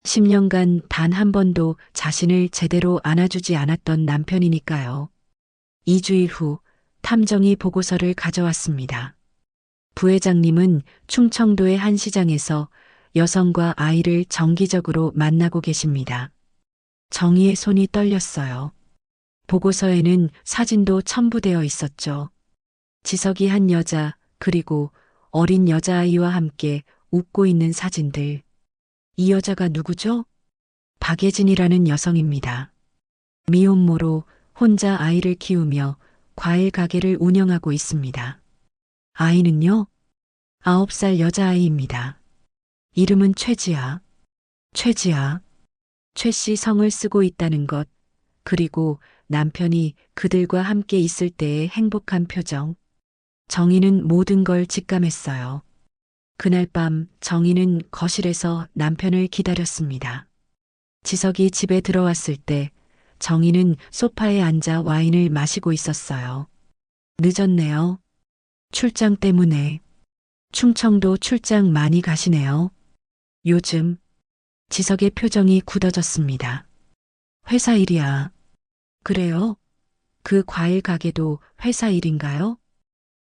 Speaker 2: 10년간 단 한 번도 자신을 제대로 안아주지 않았던 남편이니까요. 2주일 후 탐정이 보고서를 가져왔습니다. 부회장님은 충청도의 한 시장에서 여성과 아이를 정기적으로 만나고 계십니다. 정희의 손이 떨렸어요. 보고서에는 사진도 첨부되어 있었죠. 지석이 한 여자, 그리고 어린 여자아이와 함께 웃고 있는 사진들. 이 여자가 누구죠? 박예진이라는 여성입니다. 미혼모로 혼자 아이를 키우며 과일 가게를 운영하고 있습니다. 아이는요? 9살 여자아이입니다. 이름은 최지아. 최지아. 최 씨 성을 쓰고 있다는 것, 그리고 남편이 그들과 함께 있을 때의 행복한 표정. 정희는 모든 걸 직감했어요. 그날 밤 정희는 거실에서 남편을 기다렸습니다. 지석이 집에 들어왔을 때 정희는 소파에 앉아 와인을 마시고 있었어요. 늦었네요. 출장 때문에. 충청도 출장 많이 가시네요. 요즘. 지석의 표정이 굳어졌습니다. 회사 일이야. 그래요? 그 과일 가게도 회사 일인가요?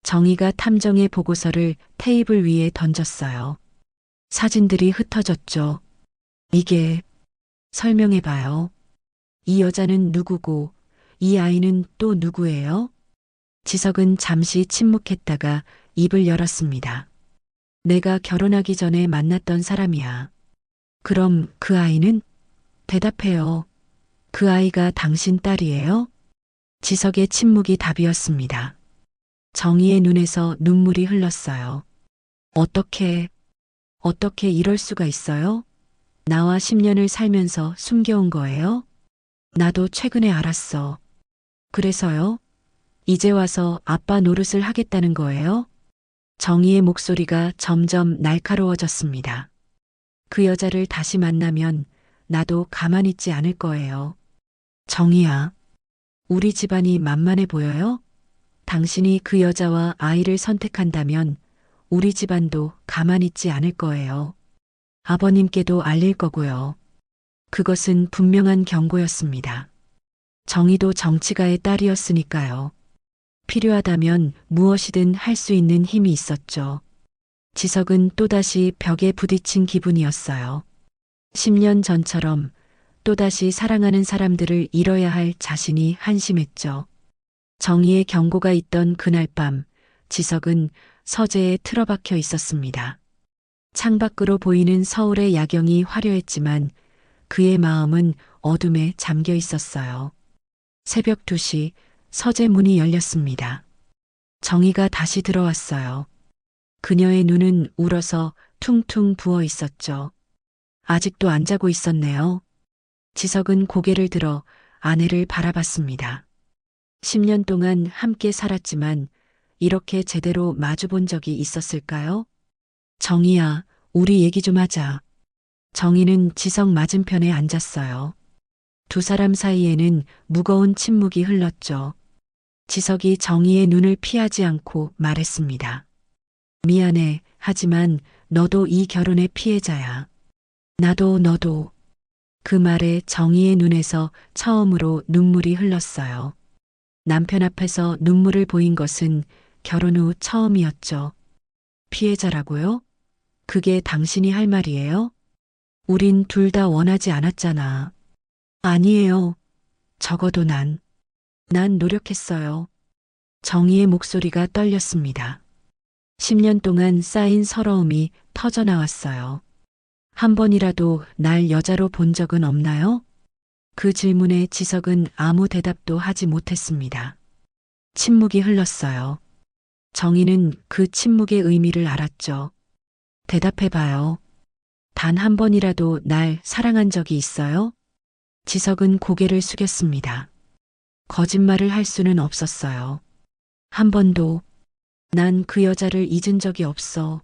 Speaker 2: 정희가 탐정의 보고서를 테이블 위에 던졌어요. 사진들이 흩어졌죠. 이게, 설명해봐요. 이 여자는 누구고, 이 아이는 또 누구예요? 지석은 잠시 침묵했다가 입을 열었습니다. 내가 결혼하기 전에 만났던 사람이야. 그럼 그 아이는? 대답해요. 그 아이가 당신 딸이에요? 지석의 침묵이 답이었습니다. 정희의 눈에서 눈물이 흘렀어요. 어떻게 이럴 수가 있어요? 나와 10년을 살면서 숨겨온 거예요? 나도 최근에 알았어. 그래서요? 이제 와서 아빠 노릇을 하겠다는 거예요? 정희의 목소리가 점점 날카로워졌습니다. 그 여자를 다시 만나면 나도 가만히 있지 않을 거예요. 정희야, 우리 집안이 만만해 보여요? 당신이 그 여자와 아이를 선택한다면 우리 집안도 가만히 있지 않을 거예요. 아버님께도 알릴 거고요. 그것은 분명한 경고였습니다. 정희도 정치가의 딸이었으니까요. 필요하다면 무엇이든 할 수 있는 힘이 있었죠. 지석은 또다시 벽에 부딪힌 기분이었어요. 10년 전처럼 또다시 사랑하는 사람들을 잃어야 할 자신이 한심했죠. 정의의 경고가 있던 그날 밤, 지석은 서재에 틀어박혀 있었습니다. 창밖으로 보이는 서울의 야경이 화려했지만 그의 마음은 어둠에 잠겨 있었어요. 새벽 2시 서재 문이 열렸습니다. 정희가 다시 들어왔어요. 그녀의 눈은 울어서 퉁퉁 부어 있었죠. 아직도 안 자고 있었네요. 지석은 고개를 들어 아내를 바라봤습니다. 10년 동안 함께 살았지만 이렇게 제대로 마주본 적이 있었을까요? 정희야, 우리 얘기 좀 하자. 정희는 지석 맞은편에 앉았어요. 두 사람 사이에는 무거운 침묵이 흘렀죠. 지석이 정희의 눈을 피하지 않고 말했습니다. 미안해, 하지만 너도 이 결혼의 피해자야. 너도. 그 말에 정희의 눈에서 처음으로 눈물이 흘렀어요. 남편 앞에서 눈물을 보인 것은 결혼 후 처음이었죠. 피해자라고요? 그게 당신이 할 말이에요? 우린 둘 다 원하지 않았잖아. 아니에요. 적어도 난 노력했어요. 정희의 목소리가 떨렸습니다. 10년 동안 쌓인 서러움이 터져나왔어요. 한 번이라도 날 여자로 본 적은 없나요? 그 질문에 지석은 아무 대답도 하지 못했습니다. 침묵이 흘렀어요. 정희는 그 침묵의 의미를 알았죠. 대답해봐요. 단 한 번이라도 날 사랑한 적이 있어요? 지석은 고개를 숙였습니다. 거짓말을 할 수는 없었어요. 한 번도. 난 그 여자를 잊은 적이 없어.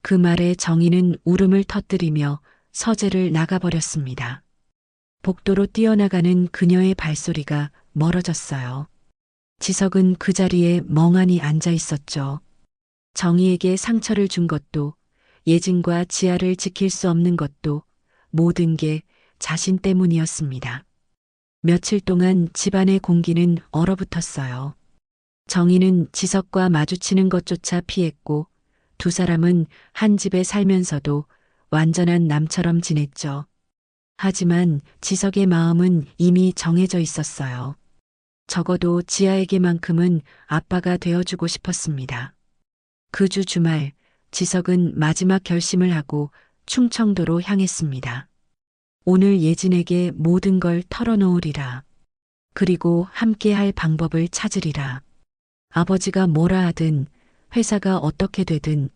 Speaker 2: 그 말에 정희는 울음을 터뜨리며 서재를 나가버렸습니다. 복도로 뛰어나가는 그녀의 발소리가 멀어졌어요. 지석은 그 자리에 멍하니 앉아 있었죠. 정희에게 상처를 준 것도, 예진과 지아를 지킬 수 없는 것도 모든 게 자신 때문이었습니다. 며칠 동안 집안의 공기는 얼어붙었어요. 정희는 지석과 마주치는 것조차 피했고 두 사람은 한 집에 살면서도 완전한 남처럼 지냈죠. 하지만 지석의 마음은 이미 정해져 있었어요. 적어도 지아에게만큼은 아빠가 되어주고 싶었습니다. 그 주 주말, 지석은 마지막 결심을 하고 충청도로 향했습니다. 오늘 예진에게 모든 걸 털어놓으리라. 그리고 함께할 방법을 찾으리라. 아버지가 뭐라 하든 회사가 어떻게 되든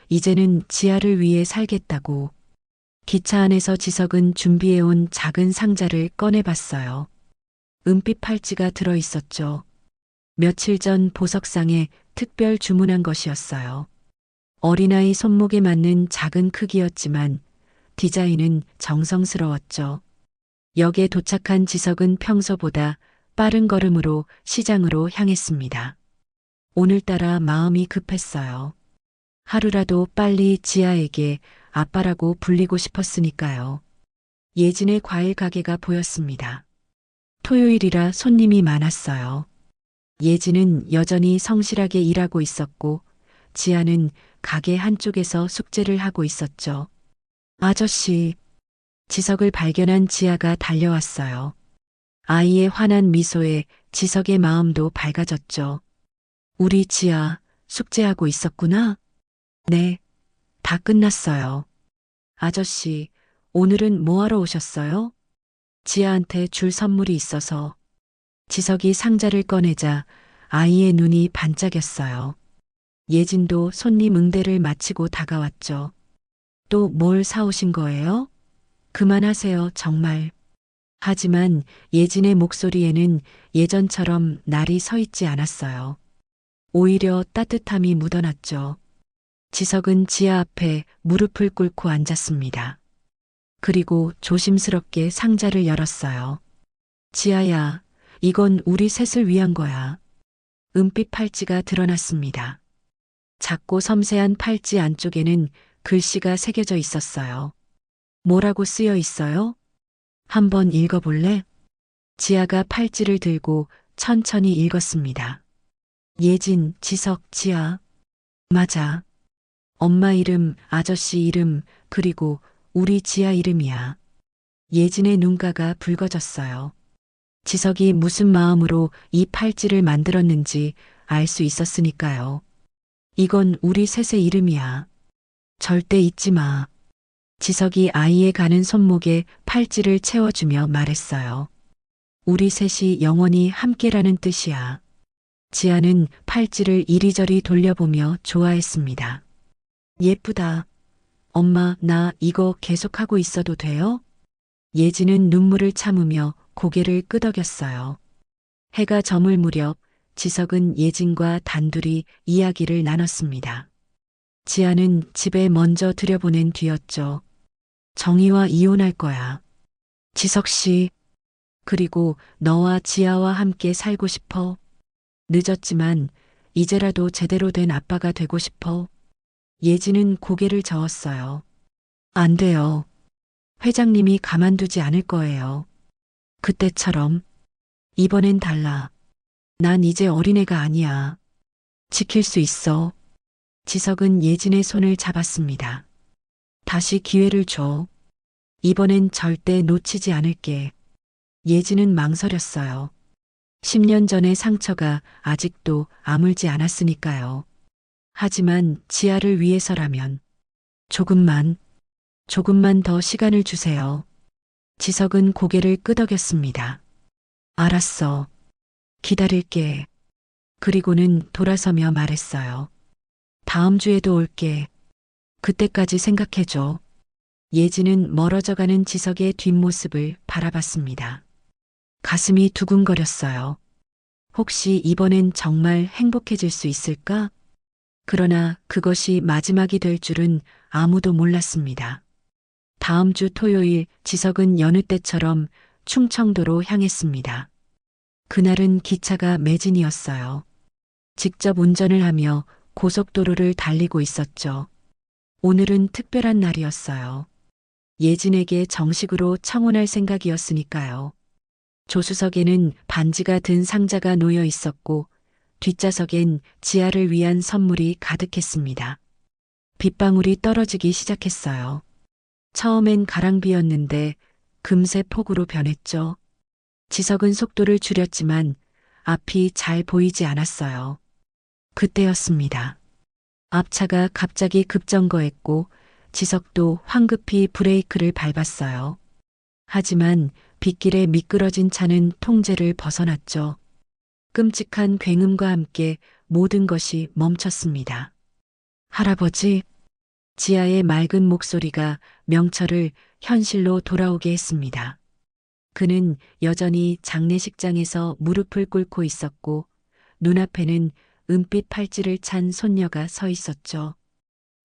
Speaker 2: 이제는 지아를 위해 살겠다고. 기차 안에서 지석은 준비해온 작은 상자를 꺼내봤어요. 은빛 팔찌가 들어 있었죠. 며칠 전 보석상에 특별 주문한 것이었어요. 어린아이 손목에 맞는 작은 크기였지만 디자인은 정성스러웠죠. 역에 도착한 지석은 평소보다 빠른 걸음으로 시장으로 향했습니다. 오늘따라 마음이 급했어요. 하루라도 빨리 지아에게 아빠라고 불리고 싶었으니까요. 예진의 과일 가게가 보였습니다. 토요일이라 손님이 많았어요. 예진은 여전히 성실하게 일하고 있었고 지아는 가게 한쪽에서 숙제를 하고 있었죠. 아저씨, 지석을 발견한 지아가 달려왔어요. 아이의 환한 미소에 지석의 마음도 밝아졌죠. 우리 지아, 숙제하고 있었구나. 네, 다 끝났어요. 아저씨, 오늘은 뭐하러 오셨어요? 지아한테 줄 선물이 있어서. 지석이 상자를 꺼내자 아이의 눈이 반짝였어요. 예진도 손님 응대를 마치고 다가왔죠. 또 뭘 사오신 거예요? 그만하세요, 정말. 하지만 예진의 목소리에는 예전처럼 날이 서 있지 않았어요. 오히려 따뜻함이 묻어났죠. 지석은 지아 앞에 무릎을 꿇고 앉았습니다. 그리고 조심스럽게 상자를 열었어요. 지아야, 이건 우리 셋을 위한 거야. 은빛 팔찌가 드러났습니다. 작고 섬세한 팔찌 안쪽에는 글씨가 새겨져 있었어요. 뭐라고 쓰여 있어요? 한번 읽어볼래? 지아가 팔찌를 들고 천천히 읽었습니다. 예진, 지석, 지아. 맞아. 엄마 이름, 아저씨 이름, 그리고 우리 지아 이름이야. 예진의 눈가가 붉어졌어요. 지석이 무슨 마음으로 이 팔찌를 만들었는지 알 수 있었으니까요. 이건 우리 셋의 이름이야. 절대 잊지 마. 지석이 아이의 가는 손목에 팔찌를 채워주며 말했어요. 우리 셋이 영원히 함께라는 뜻이야. 지아는 팔찌를 이리저리 돌려보며 좋아했습니다. 예쁘다. 엄마, 나 이거 계속하고 있어도 돼요? 예진은 눈물을 참으며 고개를 끄덕였어요. 해가 저물 무렵 지석은 예진과 단둘이 이야기를 나눴습니다. 지아는 집에 먼저 들여보낸 뒤였죠. 정희와 이혼할 거야. 지석 씨, 그리고 너와 지아와 함께 살고 싶어. 늦었지만 이제라도 제대로 된 아빠가 되고 싶어. 예진은 고개를 저었어요. 안 돼요. 회장님이 가만두지 않을 거예요. 그때처럼. 이번엔 달라. 난 이제 어린애가 아니야. 지킬 수 있어. 지석은 예진의 손을 잡았습니다. 다시 기회를 줘. 이번엔 절대 놓치지 않을게. 예진은 망설였어요. 10년 전의 상처가 아직도 아물지 않았으니까요. 하지만 지아를 위해서라면 조금만 더 시간을 주세요. 지석은 고개를 끄덕였습니다. 알았어. 기다릴게. 그리고는 돌아서며 말했어요. 다음 주에도 올게. 그때까지 생각해줘. 예진은 멀어져가는 지석의 뒷모습을 바라봤습니다. 가슴이 두근거렸어요. 혹시 이번엔 정말 행복해질 수 있을까? 그러나 그것이 마지막이 될 줄은 아무도 몰랐습니다. 다음 주 토요일 지석은 여느 때처럼 충청도로 향했습니다. 그날은 기차가 매진이었어요. 직접 운전을 하며 고속도로를 달리고 있었죠. 오늘은 특별한 날이었어요. 예진에게 정식으로 청혼할 생각이었으니까요. 조수석에는 반지가 든 상자가 놓여 있었고 뒷좌석엔 지아를 위한 선물이 가득했습니다. 빗방울이 떨어지기 시작했어요. 처음엔 가랑비였는데 금세 폭우로 변했죠. 지석은 속도를 줄였지만 앞이 잘 보이지 않았어요. 그때였습니다. 앞차가 갑자기 급정거했고 지석도 황급히 브레이크를 밟았어요. 하지만 빗길에 미끄러진 차는 통제를 벗어났죠. 끔찍한 굉음과 함께 모든 것이 멈췄습니다. 할아버지, 지아의 맑은 목소리가 명철을 현실로 돌아오게 했습니다. 그는 여전히 장례식장에서 무릎을 꿇고 있었고 눈앞에는 은빛 팔찌를 찬 손녀가 서 있었죠.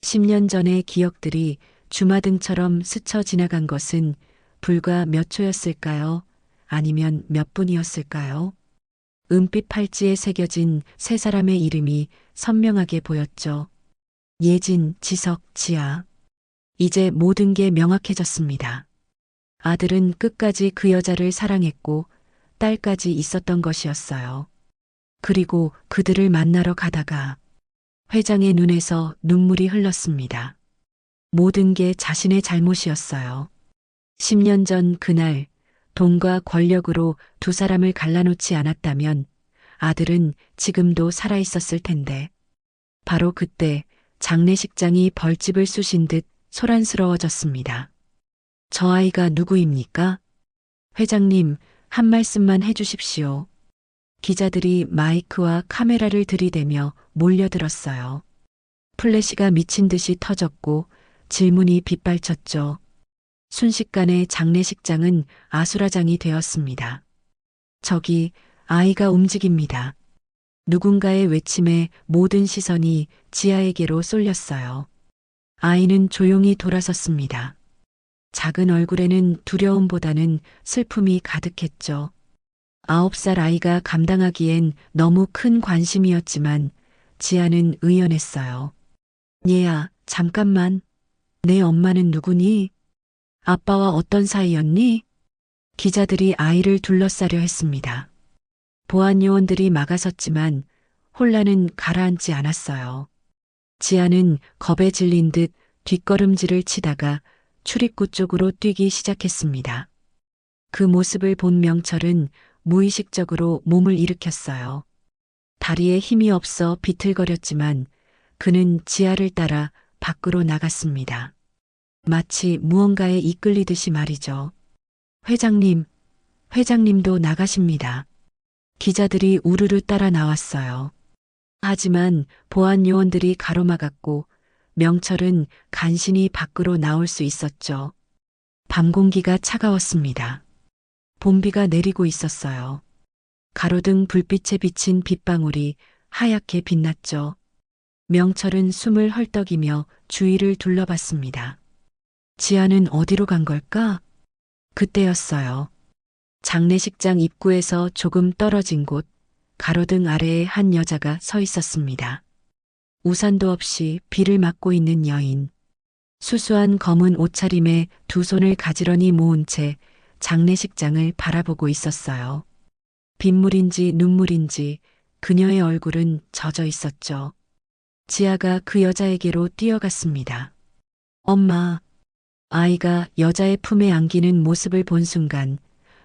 Speaker 2: 10년 전의 기억들이 주마등처럼 스쳐 지나간 것은 불과 몇 초였을까요? 아니면 몇 분이었을까요? 은빛 팔찌에 새겨진 세 사람의 이름이 선명하게 보였죠. 예진, 지석, 지아. 이제 모든 게 명확해졌습니다. 아들은 끝까지 그 여자를 사랑했고 딸까지 있었던 것이었어요. 그리고 그들을 만나러 가다가 회장의 눈에서 눈물이 흘렀습니다. 모든 게 자신의 잘못이었어요. 10년 전 그날 돈과 권력으로 두 사람을 갈라놓지 않았다면 아들은 지금도 살아있었을 텐데 바로 그때 장례식장이 벌집을 쑤신 듯 소란스러워졌습니다. 저 아이가 누구입니까? 회장님, 한 말씀만 해주십시오. 기자들이 마이크와 카메라를 들이대며 몰려들었어요. 플래시가 미친 듯이 터졌고 질문이 빗발쳤죠. 순식간에 장례식장은 아수라장이 되었습니다. 저기 아이가 움직입니다. 누군가의 외침에 모든 시선이 지아에게로 쏠렸어요. 아이는 조용히 돌아섰습니다. 작은 얼굴에는 두려움보다는 슬픔이 가득했죠. 9살 아이가 감당하기엔 너무 큰 관심이었지만 지아는 의연했어요. 얘야, 잠깐만. 내 엄마는 누구니? 아빠와 어떤 사이였니? 기자들이 아이를 둘러싸려 했습니다. 보안 요원들이 막아섰지만 혼란은 가라앉지 않았어요. 지아는 겁에 질린 듯 뒷걸음질을 치다가 출입구 쪽으로 뛰기 시작했습니다. 그 모습을 본 명철은 무의식적으로 몸을 일으켰어요. 다리에 힘이 없어 비틀거렸지만 그는 지아를 따라 밖으로 나갔습니다. 마치 무언가에 이끌리듯이 말이죠. 회장님, 회장님도 나가십니다. 기자들이 우르르 따라 나왔어요. 하지만 보안 요원들이 가로막았고 명철은 간신히 밖으로 나올 수 있었죠. 밤 공기가 차가웠습니다. 봄비가 내리고 있었어요. 가로등 불빛에 비친 빗방울이 하얗게 빛났죠. 명철은 숨을 헐떡이며 주위를 둘러봤습니다. 지아는 어디로 간 걸까? 그때였어요. 장례식장 입구에서 조금 떨어진 곳, 가로등 아래에 한 여자가 서 있었습니다. 우산도 없이 비를 맞고 있는 여인. 수수한 검은 옷차림에 두 손을 가지런히 모은 채 장례식장을 바라보고 있었어요. 빗물인지 눈물인지 그녀의 얼굴은 젖어 있었죠. 지아가 그 여자에게로 뛰어갔습니다. 엄마. 아이가 여자의 품에 안기는 모습을 본 순간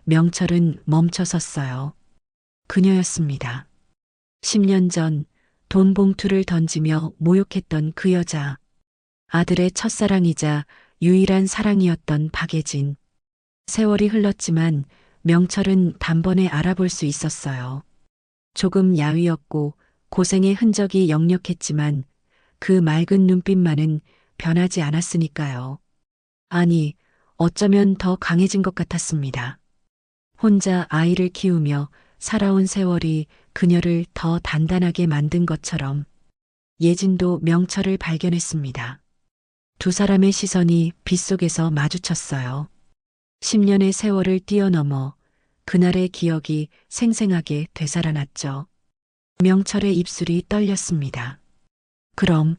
Speaker 2: 명철은 멈춰 섰어요. 그녀였습니다. 10년 전 돈 봉투를 던지며 모욕했던 그 여자. 아들의 첫사랑이자 유일한 사랑이었던 박예진. 세월이 흘렀지만 명철은 단번에 알아볼 수 있었어요. 조금 야위었고 고생의 흔적이 역력했지만 그 맑은 눈빛만은 변하지 않았으니까요. 아니, 어쩌면 더 강해진 것 같았습니다. 혼자 아이를 키우며 살아온 세월이 그녀를 더 단단하게 만든 것처럼 예진도 명철을 발견했습니다. 두 사람의 시선이 빗속에서 마주쳤어요. 10년의 세월을 뛰어넘어 그날의 기억이 생생하게 되살아났죠. 명철의 입술이 떨렸습니다. 그럼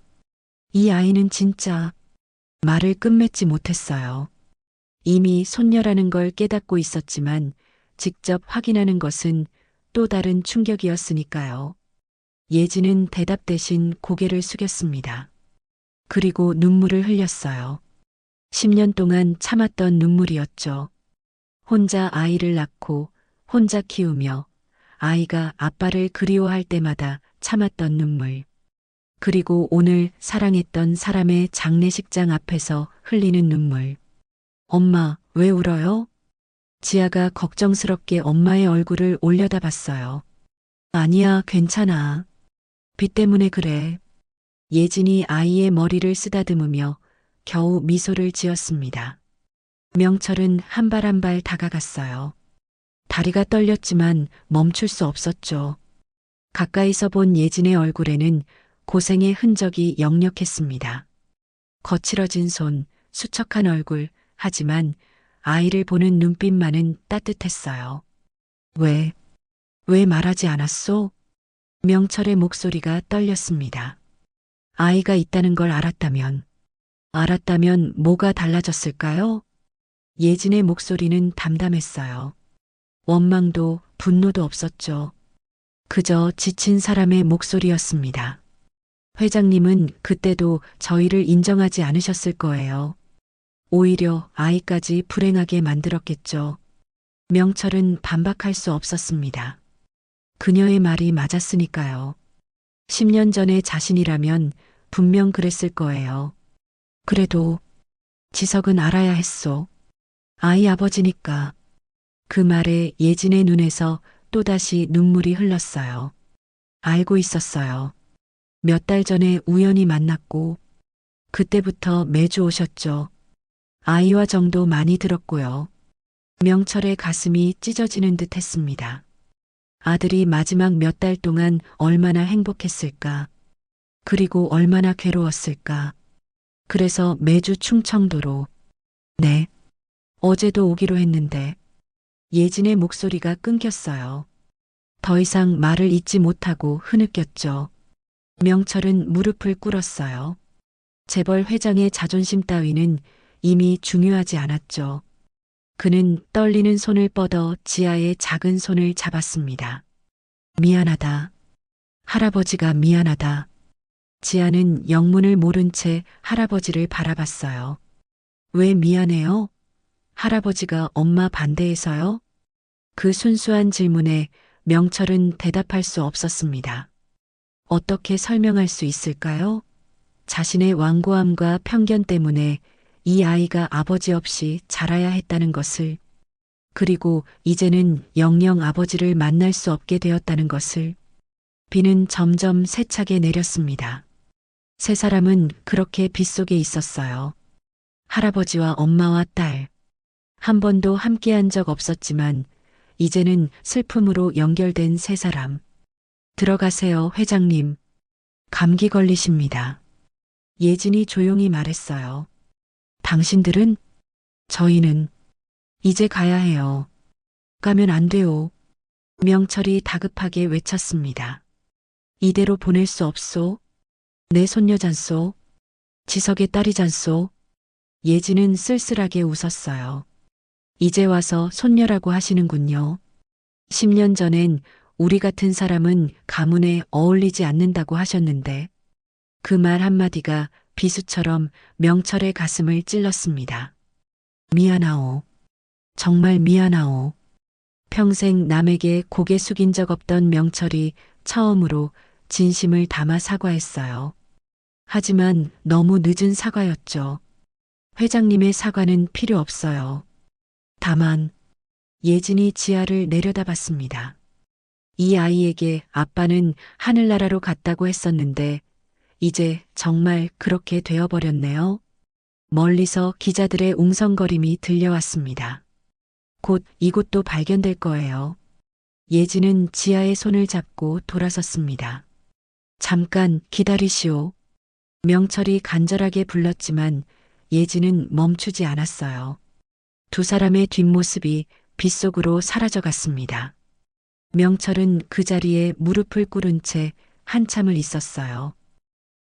Speaker 2: 이 아이는 진짜 말을 끝맺지 못했어요. 이미 손녀라는 걸 깨닫고 있었지만 직접 확인하는 것은 또 다른 충격이었으니까요. 예진은 대답 대신 고개를 숙였습니다. 그리고 눈물을 흘렸어요. 10년 동안 참았던 눈물이었죠. 혼자 아이를 낳고 혼자 키우며 아이가 아빠를 그리워할 때마다 참았던 눈물. 그리고 오늘 사랑했던 사람의 장례식장 앞에서 흘리는 눈물. 엄마, 왜 울어요? 지아가 걱정스럽게 엄마의 얼굴을 올려다봤어요. 아니야, 괜찮아. 비 때문에 그래. 예진이 아이의 머리를 쓰다듬으며 겨우 미소를 지었습니다. 명철은 한 발 한 발 다가갔어요. 다리가 떨렸지만 멈출 수 없었죠. 가까이서 본 예진의 얼굴에는 고생의 흔적이 역력했습니다. 거칠어진 손, 수척한 얼굴, 하지만 아이를 보는 눈빛만은 따뜻했어요. 왜 말하지 않았소? 명철의 목소리가 떨렸습니다. 아이가 있다는 걸 알았다면 뭐가 달라졌을까요? 예진의 목소리는 담담했어요. 원망도 분노도 없었죠. 그저 지친 사람의 목소리였습니다. 회장님은 그때도 저희를 인정하지 않으셨을 거예요. 오히려 아이까지 불행하게 만들었겠죠. 명철은 반박할 수 없었습니다. 그녀의 말이 맞았으니까요. 10년 전의 자신이라면 분명 그랬을 거예요. 그래도 지석은 알아야 했소. 아이 아버지니까. 그 말에 예진의 눈에서 또다시 눈물이 흘렀어요. 알고 있었어요. 몇 달 전에 우연히 만났고, 그때부터 매주 오셨죠. 아이와 정도 많이 들었고요. 명철의 가슴이 찢어지는 듯 했습니다. 아들이 마지막 몇 달 동안 얼마나 행복했을까. 그리고 얼마나 괴로웠을까. 그래서 매주 충청도로. 네. 어제도 오기로 했는데. 예진의 목소리가 끊겼어요. 더 이상 말을 잇지 못하고 흐느꼈죠. 명철은 무릎을 꿇었어요. 재벌 회장의 자존심 따위는 이미 중요하지 않았죠. 그는 떨리는 손을 뻗어 지아의 작은 손을 잡았습니다. 미안하다. 할아버지가 미안하다. 지아는 영문을 모른 채 할아버지를 바라봤어요. 왜 미안해요? 할아버지가 엄마 반대해서요? 그 순수한 질문에 명철은 대답할 수 없었습니다. 어떻게 설명할 수 있을까요? 자신의 완고함과 편견 때문에 이 아이가 아버지 없이 자라야 했다는 것을, 그리고 이제는 영영 아버지를 만날 수 없게 되었다는 것을. 비는 점점 세차게 내렸습니다. 세 사람은 그렇게 빗속에 있었어요. 할아버지와 엄마와 딸. 한 번도 함께한 적 없었지만 이제는 슬픔으로 연결된 세 사람. 들어가세요, 회장님. 감기 걸리십니다. 예진이 조용히 말했어요. 당신들은? 저희는 이제 가야 해요. 가면 안 돼요. 명철이 다급하게 외쳤습니다. 이대로 보낼 수 없소. 내 손녀잖소. 지석의 딸이잖소. 예진은 쓸쓸하게 웃었어요. 이제 와서 손녀라고 하시는군요. 10년 전엔 우리 같은 사람은 가문에 어울리지 않는다고 하셨는데 그 말 한마디가 비수처럼 명철의 가슴을 찔렀습니다. 미안하오. 정말 미안하오. 평생 남에게 고개 숙인 적 없던 명철이 처음으로 진심을 담아 사과했어요. 하지만 너무 늦은 사과였죠. 회장님의 사과는 필요 없어요. 다만 예진이 지아를 내려다봤습니다. 이 아이에게 아빠는 하늘나라로 갔다고 했었는데 이제 정말 그렇게 되어버렸네요. 멀리서 기자들의 웅성거림이 들려왔습니다. 곧 이곳도 발견될 거예요. 예진은 지아의 손을 잡고 돌아섰습니다. 잠깐 기다리시오. 명철이 간절하게 불렀지만 예진은 멈추지 않았어요. 두 사람의 뒷모습이 빗속으로 사라져갔습니다. 명철은 그 자리에 무릎을 꿇은 채 한참을 있었어요.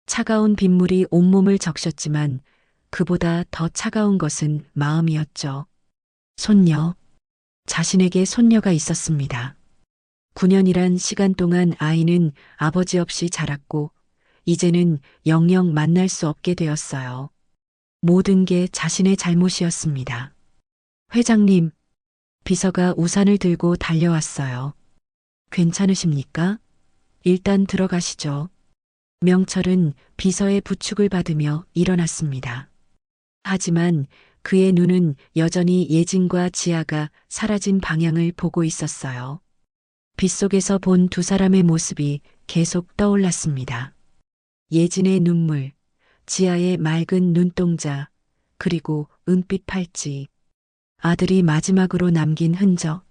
Speaker 2: 차가운 빗물이 온몸을 적셨지만 그보다 더 차가운 것은 마음이었죠. 손녀. 자신에게 손녀가 있었습니다. 9년이란 시간 동안 아이는 아버지 없이 자랐고 이제는 영영 만날 수 없게 되었어요. 모든 게 자신의 잘못이었습니다. 회장님, 비서가 우산을 들고 달려왔어요. 괜찮으십니까? 일단 들어가시죠. 명철은 비서의 부축을 받으며 일어났습니다. 하지만 그의 눈은 여전히 예진과 지아가 사라진 방향을 보고 있었어요. 빗속에서 본 두 사람의 모습이 계속 떠올랐습니다. 예진의 눈물, 지아의 맑은 눈동자, 그리고 은빛 팔찌. 아들이 마지막으로 남긴 흔적.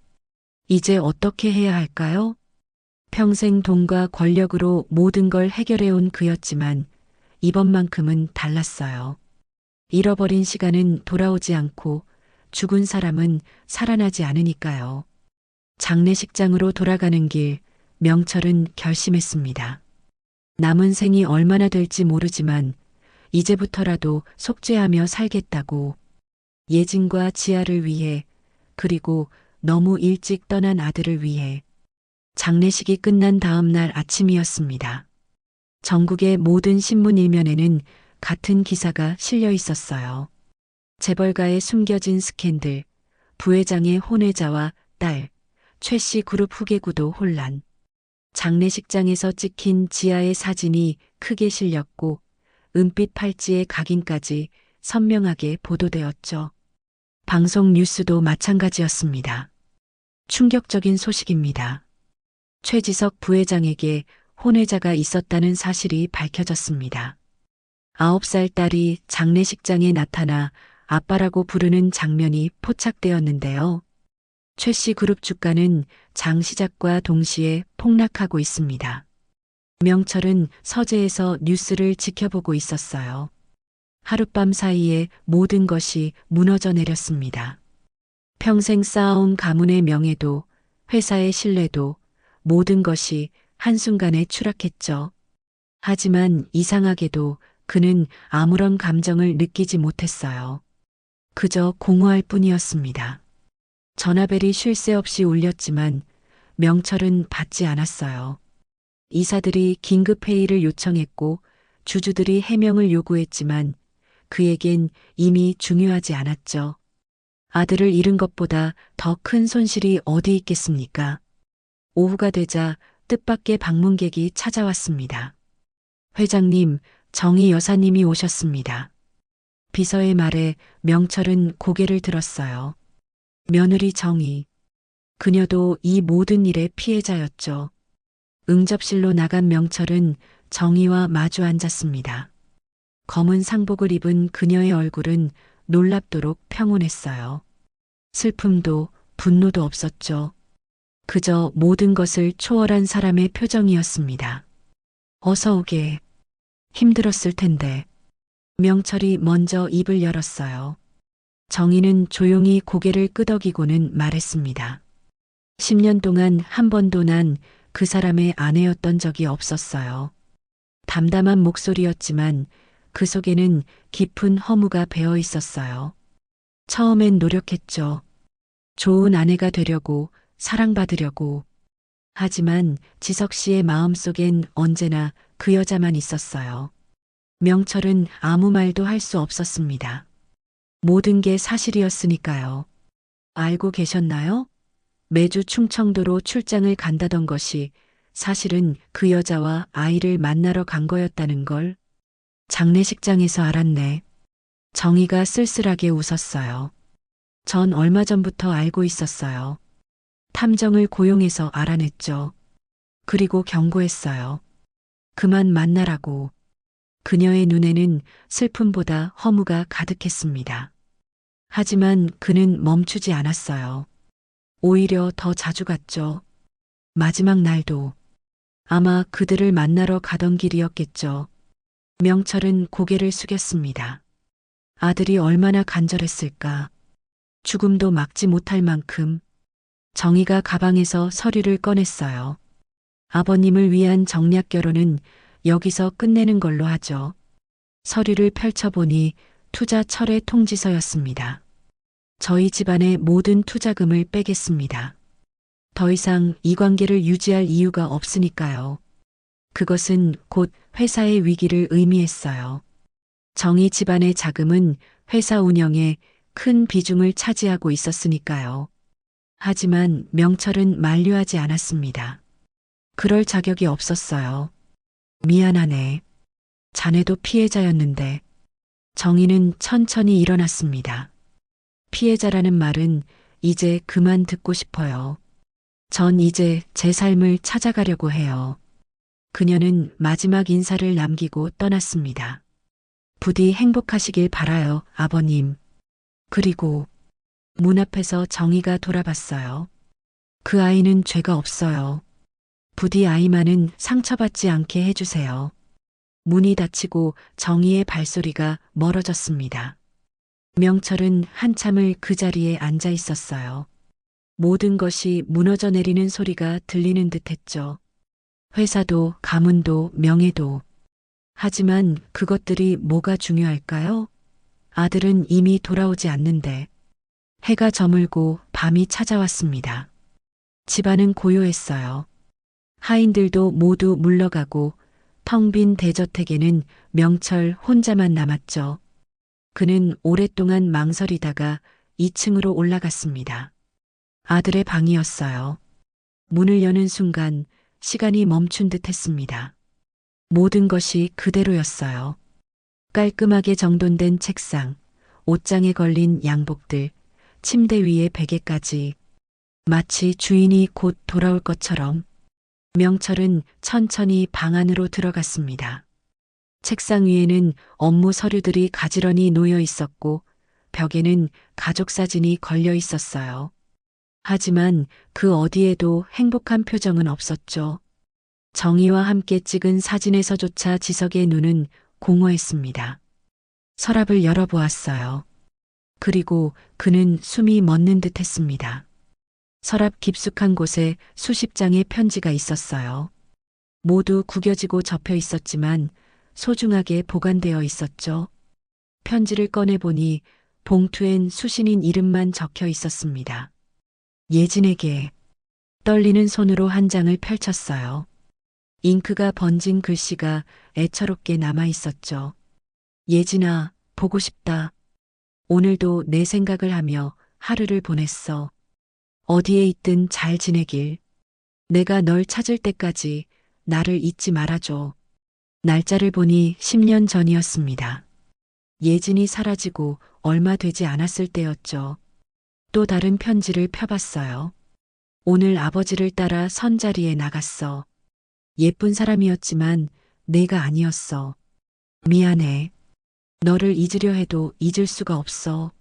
Speaker 2: 이제 어떻게 해야 할까요? 평생 돈과 권력으로 모든 걸 해결해온 그였지만 이번만큼은 달랐어요. 잃어버린 시간은 돌아오지 않고 죽은 사람은 살아나지 않으니까요. 장례식장으로 돌아가는 길, 명철은 결심했습니다. 남은 생이 얼마나 될지 모르지만 이제부터라도 속죄하며 살겠다고. 예진과 지아를 위해, 그리고 너무 일찍 떠난 아들을 위해. 장례식이 끝난 다음 날 아침이었습니다. 전국의 모든 신문 일면에는 같은 기사가 실려 있었어요. 재벌가의 숨겨진 스캔들, 부회장의 혼외자와 딸, 최씨 그룹 후계구도 혼란. 장례식장에서 찍힌 지아의 사진이 크게 실렸고 은빛 팔찌의 각인까지 선명하게 보도되었죠. 방송 뉴스도 마찬가지였습니다. 충격적인 소식입니다. 최지석 부회장에게 혼외자가 있었다는 사실이 밝혀졌습니다. 9살 딸이 장례식장에 나타나 아빠라고 부르는 장면이 포착되었는데요. 최 씨 그룹 주가는 장 시작과 동시에 폭락하고 있습니다. 명철은 서재에서 뉴스를 지켜보고 있었어요. 하룻밤 사이에 모든 것이 무너져 내렸습니다. 평생 쌓아온 가문의 명예도, 회사의 신뢰도, 모든 것이 한순간에 추락했죠. 하지만 이상하게도 그는 아무런 감정을 느끼지 못했어요. 그저 공허할 뿐이었습니다. 전화벨이 쉴 새 없이 울렸지만 명철은 받지 않았어요. 이사들이 긴급회의를 요청했고 주주들이 해명을 요구했지만 그에겐 이미 중요하지 않았죠. 아들을 잃은 것보다 더 큰 손실이 어디 있겠습니까? 오후가 되자 뜻밖의 방문객이 찾아왔습니다. 회장님, 정희 여사님이 오셨습니다. 비서의 말에 명철은 고개를 들었어요. 며느리 정희. 그녀도 이 모든 일의 피해자였죠. 응접실로 나간 명철은 정희와 마주 앉았습니다. 검은 상복을 입은 그녀의 얼굴은 놀랍도록 평온했어요. 슬픔도 분노도 없었죠. 그저 모든 것을 초월한 사람의 표정이었습니다. 어서 오게. 힘들었을 텐데. 명철이 먼저 입을 열었어요. 정희는 조용히 고개를 끄덕이고는 말했습니다. 10년 동안 한 번도 난 그 사람의 아내였던 적이 없었어요. 담담한 목소리였지만 그 속에는 깊은 허무가 배어 있었어요. 처음엔 노력했죠. 좋은 아내가 되려고, 사랑받으려고. 하지만 지석 씨의 마음속엔 언제나 그 여자만 있었어요. 명철은 아무 말도 할 수 없었습니다. 모든 게 사실이었으니까요. 알고 계셨나요? 매주 충청도로 출장을 간다던 것이 사실은 그 여자와 아이를 만나러 간 거였다는 걸 장례식장에서 알았네. 정희가 쓸쓸하게 웃었어요. 전 얼마 전부터 알고 있었어요. 탐정을 고용해서 알아냈죠. 그리고 경고했어요. 그만 만나라고. 그녀의 눈에는 슬픔보다 허무가 가득했습니다. 하지만 그는 멈추지 않았어요. 오히려 더 자주 갔죠. 마지막 날도. 아마 그들을 만나러 가던 길이었겠죠. 명철은 고개를 숙였습니다. 아들이 얼마나 간절했을까. 죽음도 막지 못할 만큼. 정희가 가방에서 서류를 꺼냈어요. 아버님을 위한 정략 결혼은 여기서 끝내는 걸로 하죠. 서류를 펼쳐보니 투자 철회 통지서였습니다. 저희 집안의 모든 투자금을 빼겠습니다. 더 이상 이 관계를 유지할 이유가 없으니까요. 그것은 곧 회사의 위기를 의미했어요. 정희 집안의 자금은 회사 운영에 큰 비중을 차지하고 있었으니까요. 하지만 명철은 만류하지 않았습니다. 그럴 자격이 없었어요. 미안하네. 자네도 피해자였는데. 정희는 천천히 일어났습니다. 피해자라는 말은 이제 그만 듣고 싶어요. 전 이제 제 삶을 찾아가려고 해요. 그녀는 마지막 인사를 남기고 떠났습니다. 부디 행복하시길 바라요, 아버님. 그리고 문 앞에서 정희가 돌아봤어요. 그 아이는 죄가 없어요. 부디 아이만은 상처받지 않게 해주세요. 문이 닫히고 정희의 발소리가 멀어졌습니다. 명철은 한참을 그 자리에 앉아 있었어요. 모든 것이 무너져 내리는 소리가 들리는 듯했죠. 회사도, 가문도, 명예도. 하지만 그것들이 뭐가 중요할까요? 아들은 이미 돌아오지 않는데. 해가 저물고 밤이 찾아왔습니다. 집안은 고요했어요. 하인들도 모두 물러가고 텅 빈 대저택에는 명철 혼자만 남았죠. 그는 오랫동안 망설이다가 2층으로 올라갔습니다. 아들의 방이었어요. 문을 여는 순간 시간이 멈춘 듯 했습니다. 모든 것이 그대로였어요. 깔끔하게 정돈된 책상, 옷장에 걸린 양복들, 침대 위에 베개까지 마치 주인이 곧 돌아올 것처럼 명철은 천천히 방 안으로 들어갔습니다. 책상 위에는 업무 서류들이 가지런히 놓여 있었고 벽에는 가족 사진이 걸려 있었어요. 하지만 그 어디에도 행복한 표정은 없었죠. 정희와 함께 찍은 사진에서조차 지석의 눈은 공허했습니다. 서랍을 열어보았어요. 그리고 그는 숨이 멎는 듯 했습니다. 서랍 깊숙한 곳에 수십 장의 편지가 있었어요. 모두 구겨지고 접혀 있었지만 소중하게 보관되어 있었죠. 편지를 꺼내보니 봉투엔 수신인 이름만 적혀 있었습니다. 예진에게. 떨리는 손으로 한 장을 펼쳤어요. 잉크가 번진 글씨가 애처롭게 남아 있었죠. 예진아, 보고 싶다. 오늘도 내 생각을 하며 하루를 보냈어. 어디에 있든 잘 지내길. 내가 널 찾을 때까지 나를 잊지 말아줘. 날짜를 보니 10년 전이었습니다. 예진이 사라지고 얼마 되지 않았을 때였죠. 또 다른 편지를 펴봤어요. 오늘 아버지를 따라 선자리에 나갔어. 예쁜 사람이었지만 내가 아니었어. 미안해. 너를 잊으려 해도 잊을 수가 없어.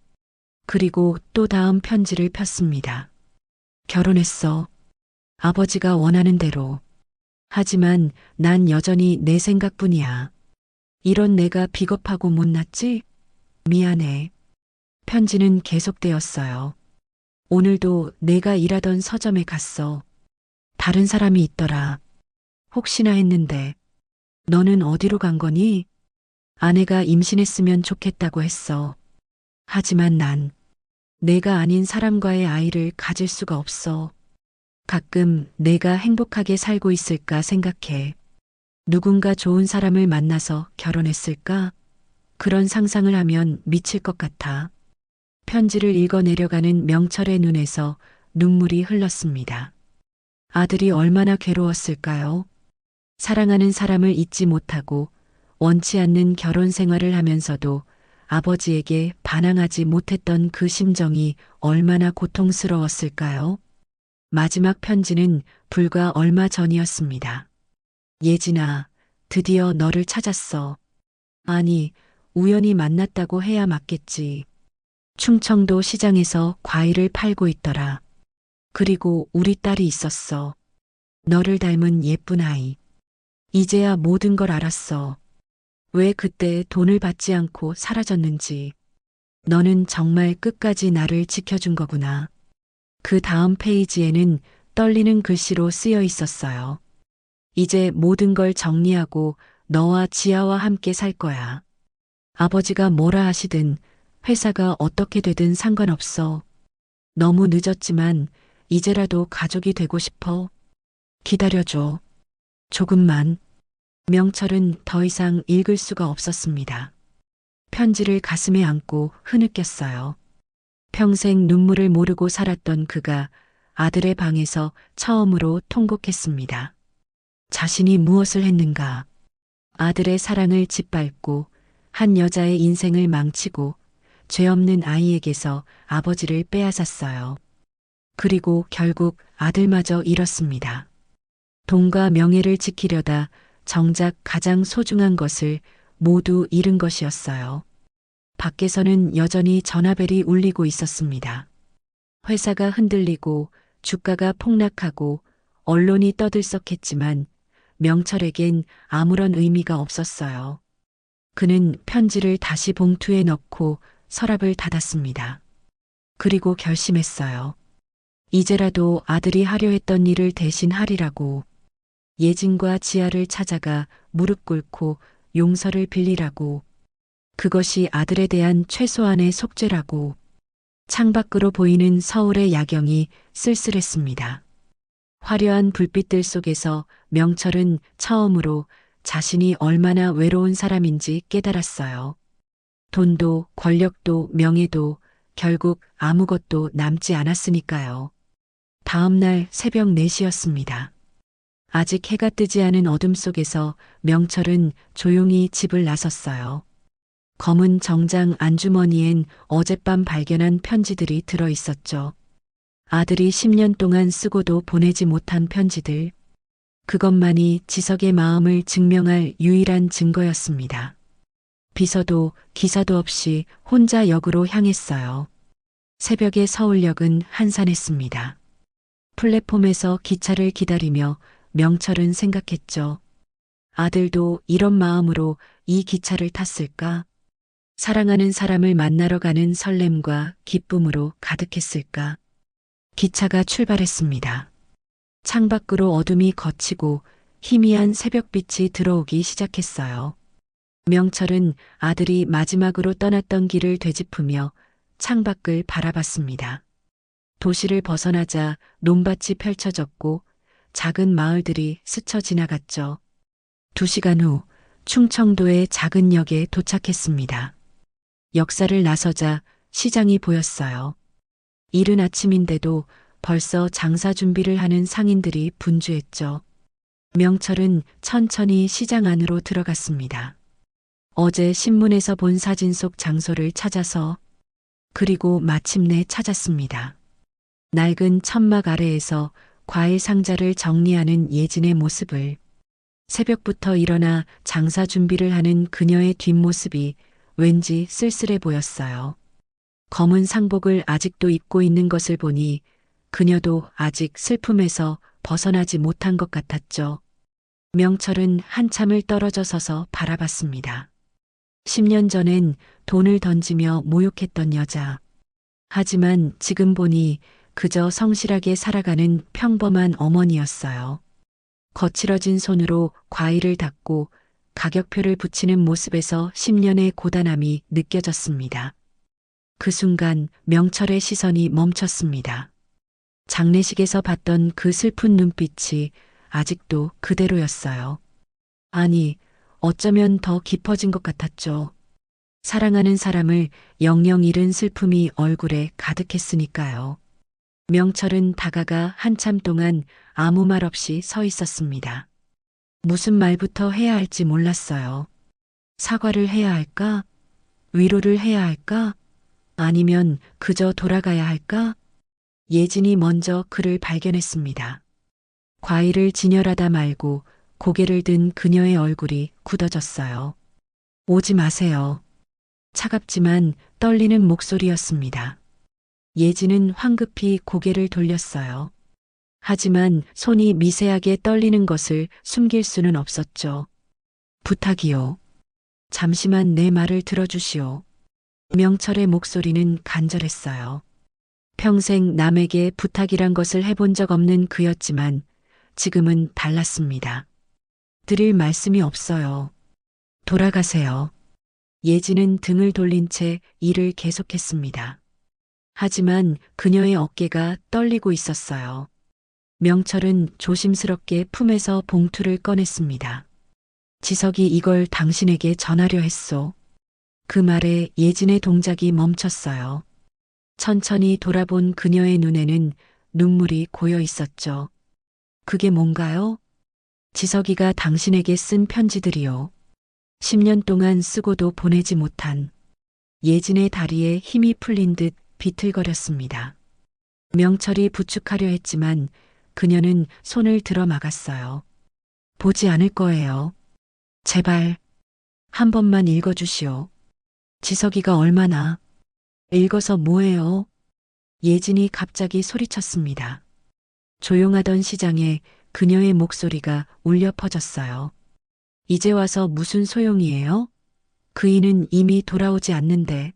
Speaker 2: 그리고 또 다음 편지를 폈습니다. 결혼했어. 아버지가 원하는 대로. 하지만 난 여전히 내 생각뿐이야. 이런 내가 비겁하고 못났지? 미안해. 편지는 계속되었어요. 오늘도 내가 일하던 서점에 갔어. 다른 사람이 있더라. 혹시나 했는데. 너는 어디로 간 거니? 아내가 임신했으면 좋겠다고 했어. 하지만 난 내가 아닌 사람과의 아이를 가질 수가 없어. 가끔 내가 행복하게 살고 있을까 생각해. 누군가 좋은 사람을 만나서 결혼했을까? 그런 상상을 하면 미칠 것 같아. 편지를 읽어 내려가는 명철의 눈에서 눈물이 흘렀습니다. 아들이 얼마나 괴로웠을까요? 사랑하는 사람을 잊지 못하고 원치 않는 결혼 생활을 하면서도 아버지에게 반항하지 못했던 그 심정이 얼마나 고통스러웠을까요? 마지막 편지는 불과 얼마 전이었습니다. 예진아, 드디어 너를 찾았어. 아니, 우연히 만났다고 해야 맞겠지. 충청도 시장에서 과일을 팔고 있더라. 그리고 우리 딸이 있었어. 너를 닮은 예쁜 아이. 이제야 모든 걸 알았어. 왜 그때 돈을 받지 않고 사라졌는지. 너는 정말 끝까지 나를 지켜준 거구나. 그 다음 페이지에는 떨리는 글씨로 쓰여 있었어요. 이제 모든 걸 정리하고 너와 지아와 함께 살 거야. 아버지가 뭐라 하시든 회사가 어떻게 되든 상관없어. 너무 늦었지만 이제라도 가족이 되고 싶어. 기다려줘. 조금만. 명철은 더 이상 읽을 수가 없었습니다. 편지를 가슴에 안고 흐느꼈어요. 평생 눈물을 모르고 살았던 그가 아들의 방에서 처음으로 통곡했습니다. 자신이 무엇을 했는가? 아들의 사랑을 짓밟고 한 여자의 인생을 망치고 죄 없는 아이에게서 아버지를 빼앗았어요. 그리고 결국 아들마저 잃었습니다. 돈과 명예를 지키려다 정작 가장 소중한 것을 모두 잃은 것이었어요. 밖에서는 여전히 전화벨이 울리고 있었습니다. 회사가 흔들리고 주가가 폭락하고 언론이 떠들썩했지만 명철에겐 아무런 의미가 없었어요. 그는 편지를 다시 봉투에 넣고 서랍을 닫았습니다. 그리고 결심했어요. 이제라도 아들이 하려 했던 일을 대신 하리라고. 예진과 지아를 찾아가 무릎 꿇고 용서를 빌리라고. 그것이 아들에 대한 최소한의 속죄라고. 창밖으로 보이는 서울의 야경이 쓸쓸했습니다. 화려한 불빛들 속에서 명철은 처음으로 자신이 얼마나 외로운 사람인지 깨달았어요. 돈도 권력도 명예도 결국 아무것도 남지 않았으니까요. 다음 날 새벽 4시였습니다. 아직 해가 뜨지 않은 어둠 속에서 명철은 조용히 집을 나섰어요. 검은 정장 안주머니엔 어젯밤 발견한 편지들이 들어 있었죠. 아들이 10년 동안 쓰고도 보내지 못한 편지들. 그것만이 지석의 마음을 증명할 유일한 증거였습니다. 비서도 기사도 없이 혼자 역으로 향했어요. 새벽에 서울역은 한산했습니다. 플랫폼에서 기차를 기다리며 명철은 생각했죠. 아들도 이런 마음으로 이 기차를 탔을까? 사랑하는 사람을 만나러 가는 설렘과 기쁨으로 가득했을까? 기차가 출발했습니다. 창밖으로 어둠이 걷히고 희미한 새벽빛이 들어오기 시작했어요. 명철은 아들이 마지막으로 떠났던 길을 되짚으며 창밖을 바라봤습니다. 도시를 벗어나자 논밭이 펼쳐졌고 작은 마을들이 스쳐 지나갔죠. 2시간 후 충청도의 작은 역에 도착했습니다. 역사를 나서자 시장이 보였어요. 이른 아침인데도 벌써 장사 준비를 하는 상인들이 분주했죠. 명철은 천천히 시장 안으로 들어갔습니다. 어제 신문에서 본 사진 속 장소를 찾아서 그리고 마침내 찾았습니다. 낡은 천막 아래에서 과일 상자를 정리하는 예진의 모습을, 새벽부터 일어나 장사 준비를 하는 그녀의 뒷모습이 왠지 쓸쓸해 보였어요. 검은 상복을 아직도 입고 있는 것을 보니 그녀도 아직 슬픔에서 벗어나지 못한 것 같았죠. 명철은 한참을 떨어져 서서 바라봤습니다. 10년 전엔 돈을 던지며 모욕했던 여자. 하지만 지금 보니 그저 성실하게 살아가는 평범한 어머니였어요. 거칠어진 손으로 과일을 닦고 가격표를 붙이는 모습에서 10년의 고단함이 느껴졌습니다. 그 순간 명철의 시선이 멈췄습니다. 장례식에서 봤던 그 슬픈 눈빛이 아직도 그대로였어요. 아니, 어쩌면 더 깊어진 것 같았죠. 사랑하는 사람을 영영 잃은 슬픔이 얼굴에 가득했으니까요. 명철은 다가가 한참 동안 아무 말 없이 서 있었습니다. 무슨 말부터 해야 할지 몰랐어요. 사과를 해야 할까? 위로를 해야 할까? 아니면 그저 돌아가야 할까? 예진이 먼저 그를 발견했습니다. 과일을 진열하다 말고 고개를 든 그녀의 얼굴이 굳어졌어요. 오지 마세요. 차갑지만 떨리는 목소리였습니다. 예진은 황급히 고개를 돌렸어요. 하지만 손이 미세하게 떨리는 것을 숨길 수는 없었죠. 부탁이요. 잠시만 내 말을 들어주시오. 명철의 목소리는 간절했어요. 평생 남에게 부탁이란 것을 해본 적 없는 그였지만 지금은 달랐습니다. 드릴 말씀이 없어요. 돌아가세요. 예진은 등을 돌린 채 일을 계속했습니다. 하지만 그녀의 어깨가 떨리고 있었어요. 명철은 조심스럽게 품에서 봉투를 꺼냈습니다. 지석이 이걸 당신에게 전하려 했소. 그 말에 예진의 동작이 멈췄어요. 천천히 돌아본 그녀의 눈에는 눈물이 고여 있었죠. 그게 뭔가요? 지석이가 당신에게 쓴 편지들이요. 10년 동안 쓰고도 보내지 못한. 예진의 다리에 힘이 풀린 듯 비틀거렸습니다. 명철이 부축하려 했지만 그녀는 손을 들어 막았어요. 보지 않을 거예요. 제발 한 번만 읽어주시오. 지석이가 얼마나. 읽어서 뭐해요? 예진이 갑자기 소리쳤습니다. 조용하던 시장에 그녀의 목소리가 울려 퍼졌어요. 이제 와서 무슨 소용이에요? 그이는 이미 돌아오지 않는데.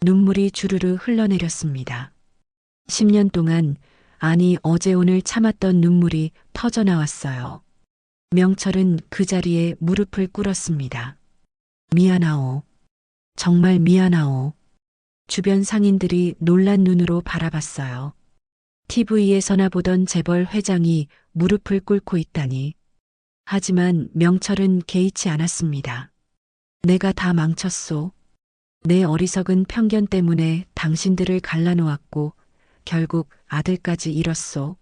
Speaker 2: 눈물이 주르르 흘러내렸습니다. 10년 동안, 아니 어제 오늘 참았던 눈물이 터져나왔어요. 명철은 그 자리에 무릎을 꿇었습니다. 미안하오. 정말 미안하오. 주변 상인들이 놀란 눈으로 바라봤어요. TV에서나 보던 재벌 회장이 무릎을 꿇고 있다니. 하지만 명철은 개의치 않았습니다. 내가 다 망쳤소. 내 어리석은 편견 때문에 당신들을 갈라놓았고 결국 아들까지 잃었소.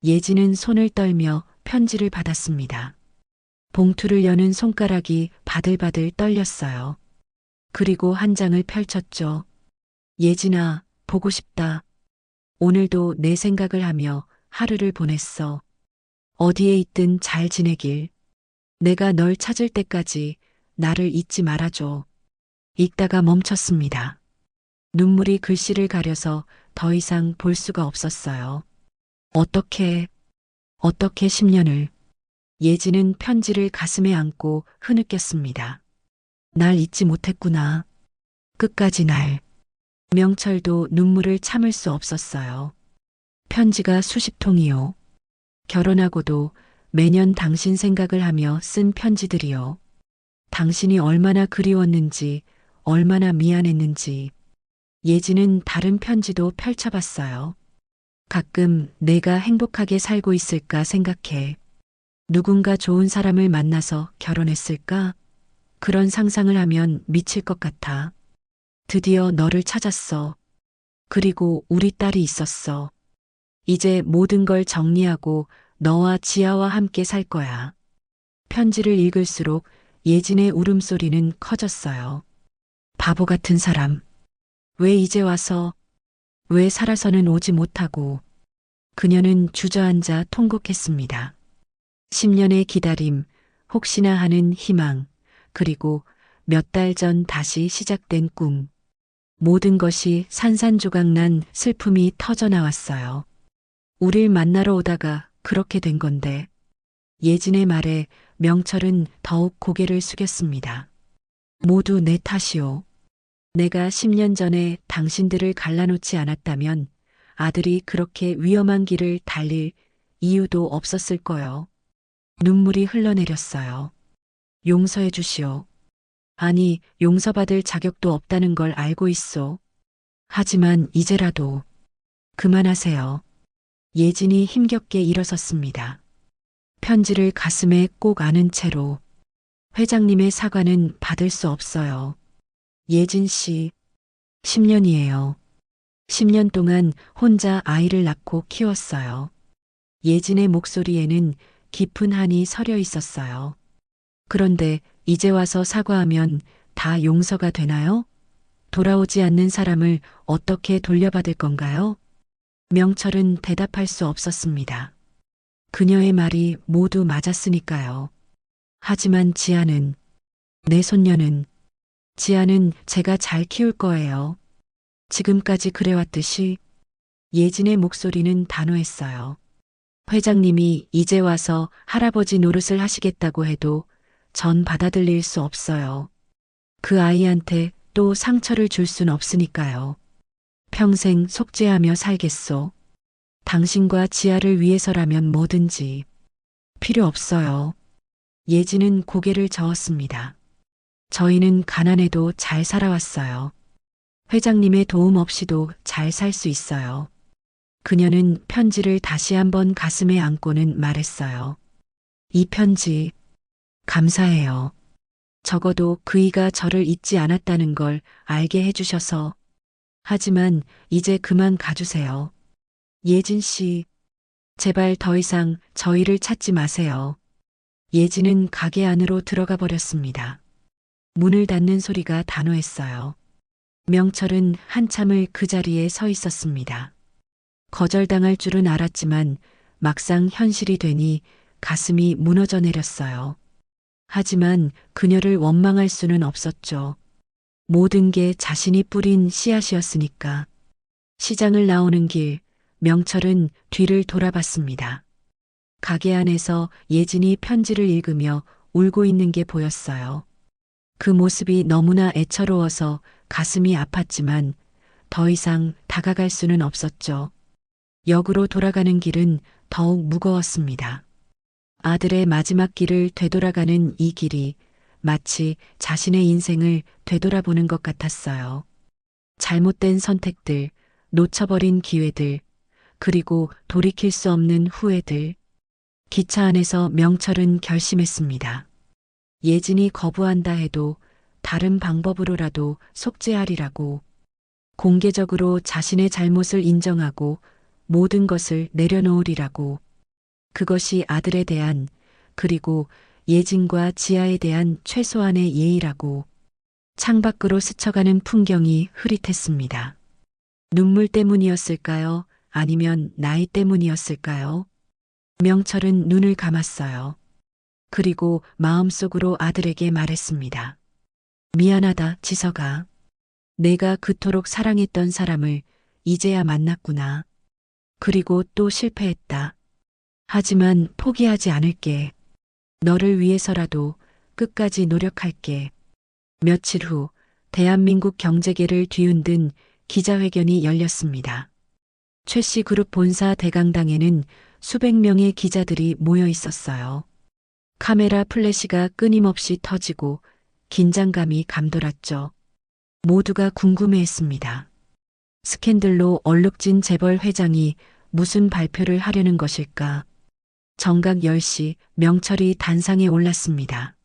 Speaker 2: 예진은 손을 떨며 편지를 받았습니다. 봉투를 여는 손가락이 바들바들 떨렸어요. 그리고 한 장을 펼쳤죠. 예진아, 보고 싶다. 오늘도 내 생각을 하며 하루를 보냈어. 어디에 있든 잘 지내길. 내가 널 찾을 때까지 나를 잊지 말아줘. 읽다가 멈췄습니다. 눈물이 글씨를 가려서 더 이상 볼 수가 없었어요. 어떻게 10년을. 예지는 편지를 가슴에 안고 흐느꼈습니다. 날 잊지 못했구나. 끝까지 날. 명철도 눈물을 참을 수 없었어요. 편지가 수십 통이요. 결혼하고도 매년 당신 생각을 하며 쓴 편지들이요. 당신이 얼마나 그리웠는지, 얼마나 미안했는지. 예지는 다른 편지도 펼쳐봤어요. 가끔 내가 행복하게 살고 있을까 생각해. 누군가 좋은 사람을 만나서 결혼했을까? 그런 상상을 하면 미칠 것 같아. 드디어 너를 찾았어. 그리고 우리 딸이 있었어. 이제 모든 걸 정리하고 너와 지아와 함께 살 거야. 편지를 읽을수록 예진의 울음소리는 커졌어요. 바보 같은 사람. 왜 이제 와서, 왜 살아서는 오지 못하고. 그녀는 주저앉아 통곡했습니다. 10년의 기다림, 혹시나 하는 희망, 그리고 몇 달 전 다시 시작된 꿈. 모든 것이 산산조각난 슬픔이 터져 나왔어요. 우릴 만나러 오다가 그렇게 된 건데. 예진의 말에 명철은 더욱 고개를 숙였습니다. 모두 내 탓이오. 내가 10년 전에 당신들을 갈라놓지 않았다면 아들이 그렇게 위험한 길을 달릴 이유도 없었을 거요. 눈물이 흘러내렸어요. 용서해 주시오. 아니, 용서받을 자격도 없다는 걸 알고 있소. 하지만 이제라도 그만하세요. 예진이 힘겹게 일어섰습니다. 편지를 가슴에 꼭 안은 채로. 회장님의 사과는 받을 수 없어요. 예진 씨, 10년이에요. 10년 동안 혼자 아이를 낳고 키웠어요. 예진의 목소리에는 깊은 한이 서려 있었어요. 그런데 이제 와서 사과하면 다 용서가 되나요? 돌아오지 않는 사람을 어떻게 돌려받을 건가요? 명철은 대답할 수 없었습니다. 그녀의 말이 모두 맞았으니까요. 하지만 지아는, 내 손녀는, 지아는 제가 잘 키울 거예요. 지금까지 그래왔듯이. 예진의 목소리는 단호했어요. 회장님이 이제 와서 할아버지 노릇을 하시겠다고 해도 전 받아들일 수 없어요. 그 아이한테 또 상처를 줄 순 없으니까요. 평생 속죄하며 살겠소. 당신과 지아를 위해서라면 뭐든지. 필요 없어요. 예진은 고개를 저었습니다. 저희는 가난해도 잘 살아왔어요. 회장님의 도움 없이도 잘 살 수 있어요. 그녀는 편지를 다시 한번 가슴에 안고는 말했어요. 이 편지, 감사해요. 적어도 그이가 저를 잊지 않았다는 걸 알게 해주셔서. 하지만 이제 그만 가주세요. 예진 씨, 제발 더 이상 저희를 찾지 마세요. 예진은 가게 안으로 들어가 버렸습니다. 문을 닫는 소리가 단호했어요. 명철은 한참을 그 자리에 서 있었습니다. 거절당할 줄은 알았지만 막상 현실이 되니 가슴이 무너져 내렸어요. 하지만 그녀를 원망할 수는 없었죠. 모든 게 자신이 뿌린 씨앗이었으니까. 시장을 나오는 길, 명철은 뒤를 돌아봤습니다. 가게 안에서 예진이 편지를 읽으며 울고 있는 게 보였어요. 그 모습이 너무나 애처로워서 가슴이 아팠지만 더 이상 다가갈 수는 없었죠. 역으로 돌아가는 길은 더욱 무거웠습니다. 아들의 마지막 길을 되돌아가는 이 길이 마치 자신의 인생을 되돌아보는 것 같았어요. 잘못된 선택들, 놓쳐버린 기회들, 그리고 돌이킬 수 없는 후회들. 기차 안에서 명철은 결심했습니다. 예진이 거부한다 해도 다른 방법으로라도 속죄하리라고. 공개적으로 자신의 잘못을 인정하고 모든 것을 내려놓으리라고. 그것이 아들에 대한, 그리고 예진과 지아에 대한 최소한의 예의라고. 창밖으로 스쳐가는 풍경이 흐릿했습니다. 눈물 때문이었을까요? 아니면 나이 때문이었을까요? 명철은 눈을 감았어요. 그리고 마음속으로 아들에게 말했습니다. 미안하다, 지석아. 내가 그토록 사랑했던 사람을 이제야 만났구나. 그리고 또 실패했다. 하지만 포기하지 않을게. 너를 위해서라도 끝까지 노력할게. 며칠 후 대한민국 경제계를 뒤흔든 기자회견이 열렸습니다. 최씨 그룹 본사 대강당에는 수백 명의 기자들이 모여 있었어요. 카메라 플래시가 끊임없이 터지고 긴장감이 감돌았죠. 모두가 궁금해했습니다. 스캔들로 얼룩진 재벌 회장이 무슨 발표를 하려는 것일까? 정각 10시 명철이 단상에 올랐습니다.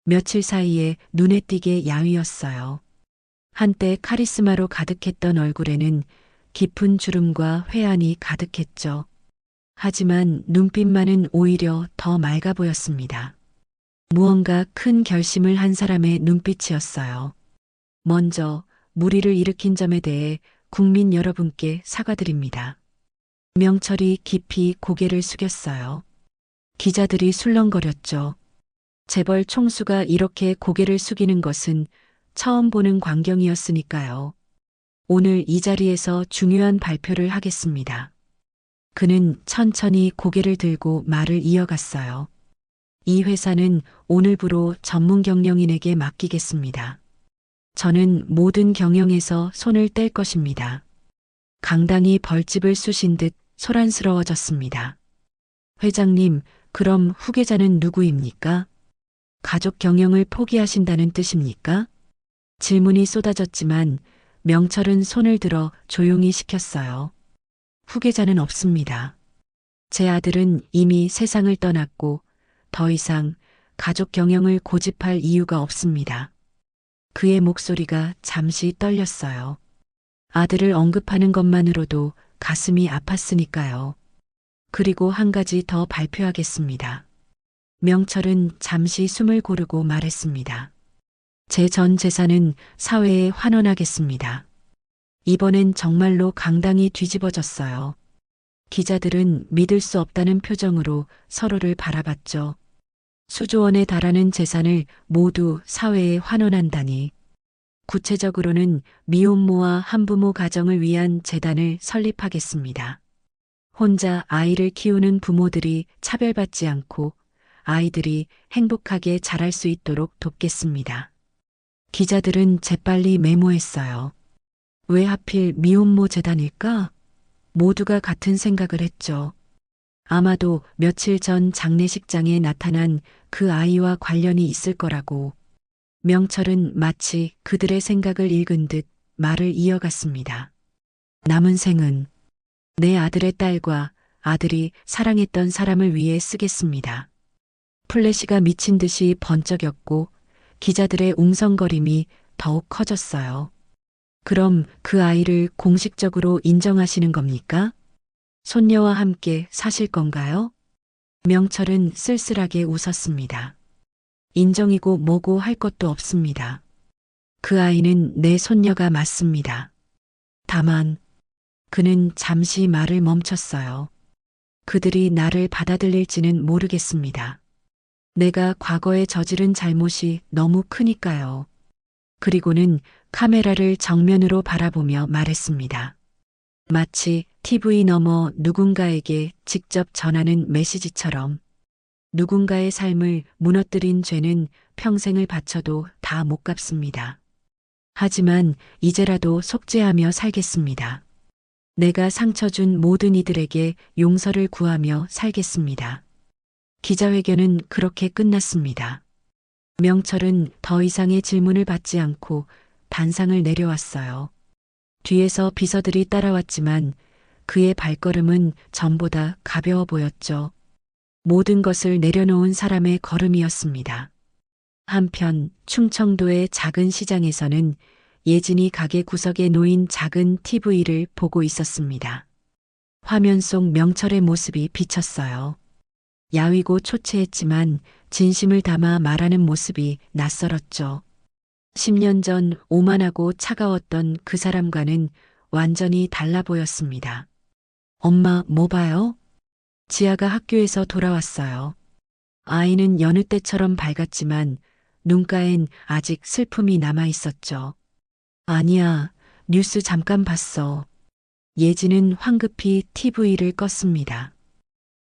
Speaker 2: 며칠 사이에 눈에 띄게 야위었어요. 한때 카리스마로 가득했던 얼굴에는 깊은 주름과 회한이 가득했죠. 하지만 눈빛만은 오히려 더 맑아 보였습니다. 무언가 큰 결심을 한 사람의 눈빛이었어요. 먼저 무리를 일으킨 점에 대해 국민 여러분께 사과드립니다. 명철이 깊이 고개를 숙였어요. 기자들이 술렁거렸죠. 재벌 총수가 이렇게 고개를 숙이는 것은 처음 보는 광경이었으니까요. 오늘 이 자리에서 중요한 발표를 하겠습니다. 그는 천천히 고개를 들고 말을 이어갔어요. 이 회사는 오늘부로 전문 경영인에게 맡기겠습니다. 저는 모든 경영에서 손을 뗄 것입니다. 강당이 벌집을 쑤신 듯 소란스러워졌습니다. 회장님, 그럼 후계자는 누구입니까? 가족 경영을 포기하신다는 뜻입니까? 질문이 쏟아졌지만 명철은 손을 들어 조용히 시켰어요. 후계자는 없습니다. 제 아들은 이미 세상을 떠났고 더 이상 가족 경영을 고집할 이유가 없습니다. 그의 목소리가 잠시 떨렸어요. 아들을 언급하는 것만으로도 가슴이 아팠으니까요. 그리고 한 가지 더 발표하겠습니다. 명철은 잠시 숨을 고르고 말했습니다. 제 전 재산은 사회에 환원하겠습니다. 이번엔 정말로 강당이 뒤집어졌어요. 기자들은 믿을 수 없다는 표정으로 서로를 바라봤죠. 수조 원에 달하는 재산을 모두 사회에 환원한다니. 구체적으로는 미혼모와 한부모 가정을 위한 재단을 설립하겠습니다. 혼자 아이를 키우는 부모들이 차별받지 않고 아이들이 행복하게 자랄 수 있도록 돕겠습니다. 기자들은 재빨리 메모했어요. 왜 하필 미혼모 재단일까? 모두가 같은 생각을 했죠. 아마도 며칠 전 장례식장에 나타난 그 아이와 관련이 있을 거라고. 명철은 마치 그들의 생각을 읽은 듯 말을 이어갔습니다. 남은 생은 내 아들의 딸과 아들이 사랑했던 사람을 위해 쓰겠습니다. 플래시가 미친 듯이 번쩍였고 기자들의 웅성거림이 더욱 커졌어요. 그럼 그 아이를 공식적으로 인정하시는 겁니까? 손녀와 함께 사실 건가요? 명철은 쓸쓸하게 웃었습니다. 인정이고 뭐고 할 것도 없습니다. 그 아이는 내 손녀가 맞습니다. 다만 그는 잠시 말을 멈췄어요. 그들이 나를 받아들일지는 모르겠습니다. 내가 과거에 저지른 잘못이 너무 크니까요. 그리고는 카메라를 정면으로 바라보며 말했습니다. 마치 TV 너머 누군가에게 직접 전하는 메시지처럼 누군가의 삶을 무너뜨린 죄는 평생을 바쳐도 다 못 갚습니다. 하지만 이제라도 속죄하며 살겠습니다. 내가 상처 준 모든 이들에게 용서를 구하며 살겠습니다. 기자회견은 그렇게 끝났습니다. 명철은 더 이상의 질문을 받지 않고 단상을 내려왔어요. 뒤에서 비서들이 따라왔지만 그의 발걸음은 전보다 가벼워 보였죠. 모든 것을 내려놓은 사람의 걸음이었습니다. 한편 충청도의 작은 시장에서는 예진이 가게 구석에 놓인 작은 TV를 보고 있었습니다. 화면 속 명철의 모습이 비쳤어요. 야위고 초췌했지만 진심을 담아 말하는 모습이 낯설었죠. 10년 전 오만하고 차가웠던 그 사람과는 완전히 달라 보였습니다. 엄마, 뭐 봐요? 지아가 학교에서 돌아왔어요. 아이는 여느 때처럼 밝았지만 눈가엔 아직 슬픔이 남아 있었죠. 아니야, 뉴스 잠깐 봤어. 예지는 황급히 TV를 껐습니다.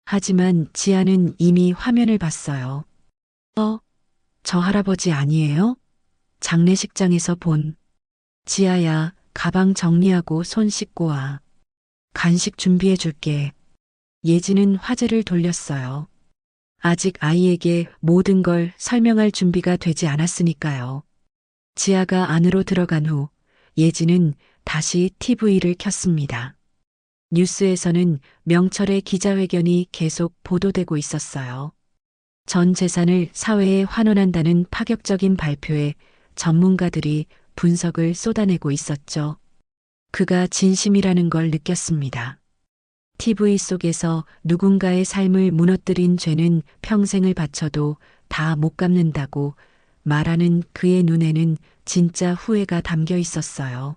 Speaker 2: 하지만 지아는 이미 화면을 봤어요. 저 할아버지 아니에요? 장례식장에서 본. 지아야, 가방 정리하고 손 씻고 와. 간식 준비해 줄게. 예지는 화제를 돌렸어요. 아직 아이에게 모든 걸 설명할 준비가 되지 않았으니까요. 지아가 안으로 들어간 후 예지는 다시 TV를 켰습니다. 뉴스에서는 명철의 기자회견이 계속 보도되고 있었어요. 전 재산을 사회에 환원한다는 파격적인 발표에 전문가들이 분석을 쏟아내고 있었죠. 그가 진심이라는 걸 느꼈습니다. TV 속에서 누군가의 삶을 무너뜨린 죄는 평생을 바쳐도 다 못 갚는다고 말하는 그의 눈에는 진짜 후회가 담겨 있었어요.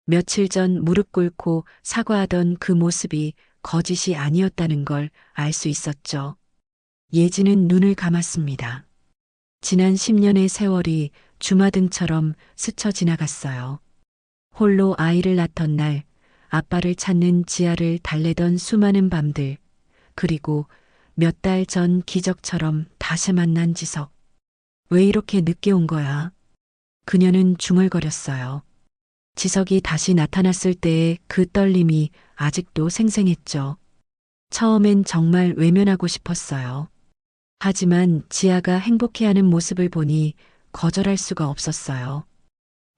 Speaker 2: 며칠 전 무릎 꿇고 사과하던 그 모습이 거짓이 아니었다는 걸 알 수 있었죠. 예지는 눈을 감았습니다. 지난 10년의 세월이 주마등처럼 스쳐 지나갔어요. 홀로 아이를 낳던 날, 아빠를 찾는 지아를 달래던 수많은 밤들, 그리고 몇 달 전 기적처럼 다시 만난 지석. 왜 이렇게 늦게 온 거야? 그녀는 중얼거렸어요. 지석이 다시 나타났을 때의 그 떨림이 아직도 생생했죠. 처음엔 정말 외면하고 싶었어요. 하지만 지아가 행복해하는 모습을 보니 거절할 수가 없었어요.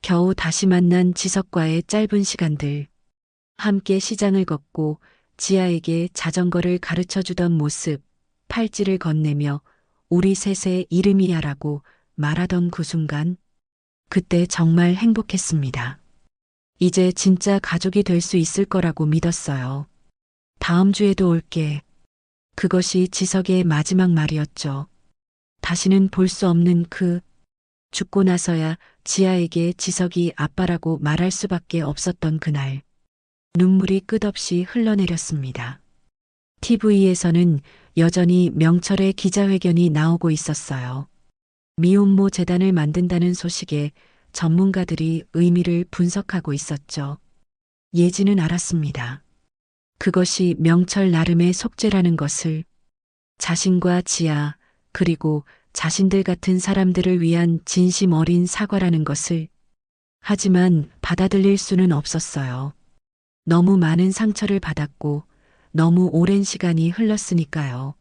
Speaker 2: 겨우 다시 만난 지석과의 짧은 시간들, 함께 시장을 걷고 지아에게 자전거를 가르쳐 주던 모습, 팔찌를 건네며 우리 셋의 이름이야라고 말하던 그 순간, 그때 정말 행복했습니다. 이제 진짜 가족이 될 수 있을 거라고 믿었어요. 다음 주에도 올게. 그것이 지석의 마지막 말이었죠. 다시는 볼 수 없는 죽고 나서야 지아에게 지석이 아빠라고 말할 수밖에 없었던 그날. 눈물이 끝없이 흘러내렸습니다. TV에서는 여전히 명철의 기자회견이 나오고 있었어요. 미혼모 재단을 만든다는 소식에 전문가들이 의미를 분석하고 있었죠. 예지는 알았습니다. 그것이 명철 나름의 속죄라는 것을, 자신과 지아, 그리고 자신들 같은 사람들을 위한 진심 어린 사과라는 것을. 하지만 받아들일 수는 없었어요. 너무 많은 상처를 받았고 너무 오랜 시간이 흘렀으니까요.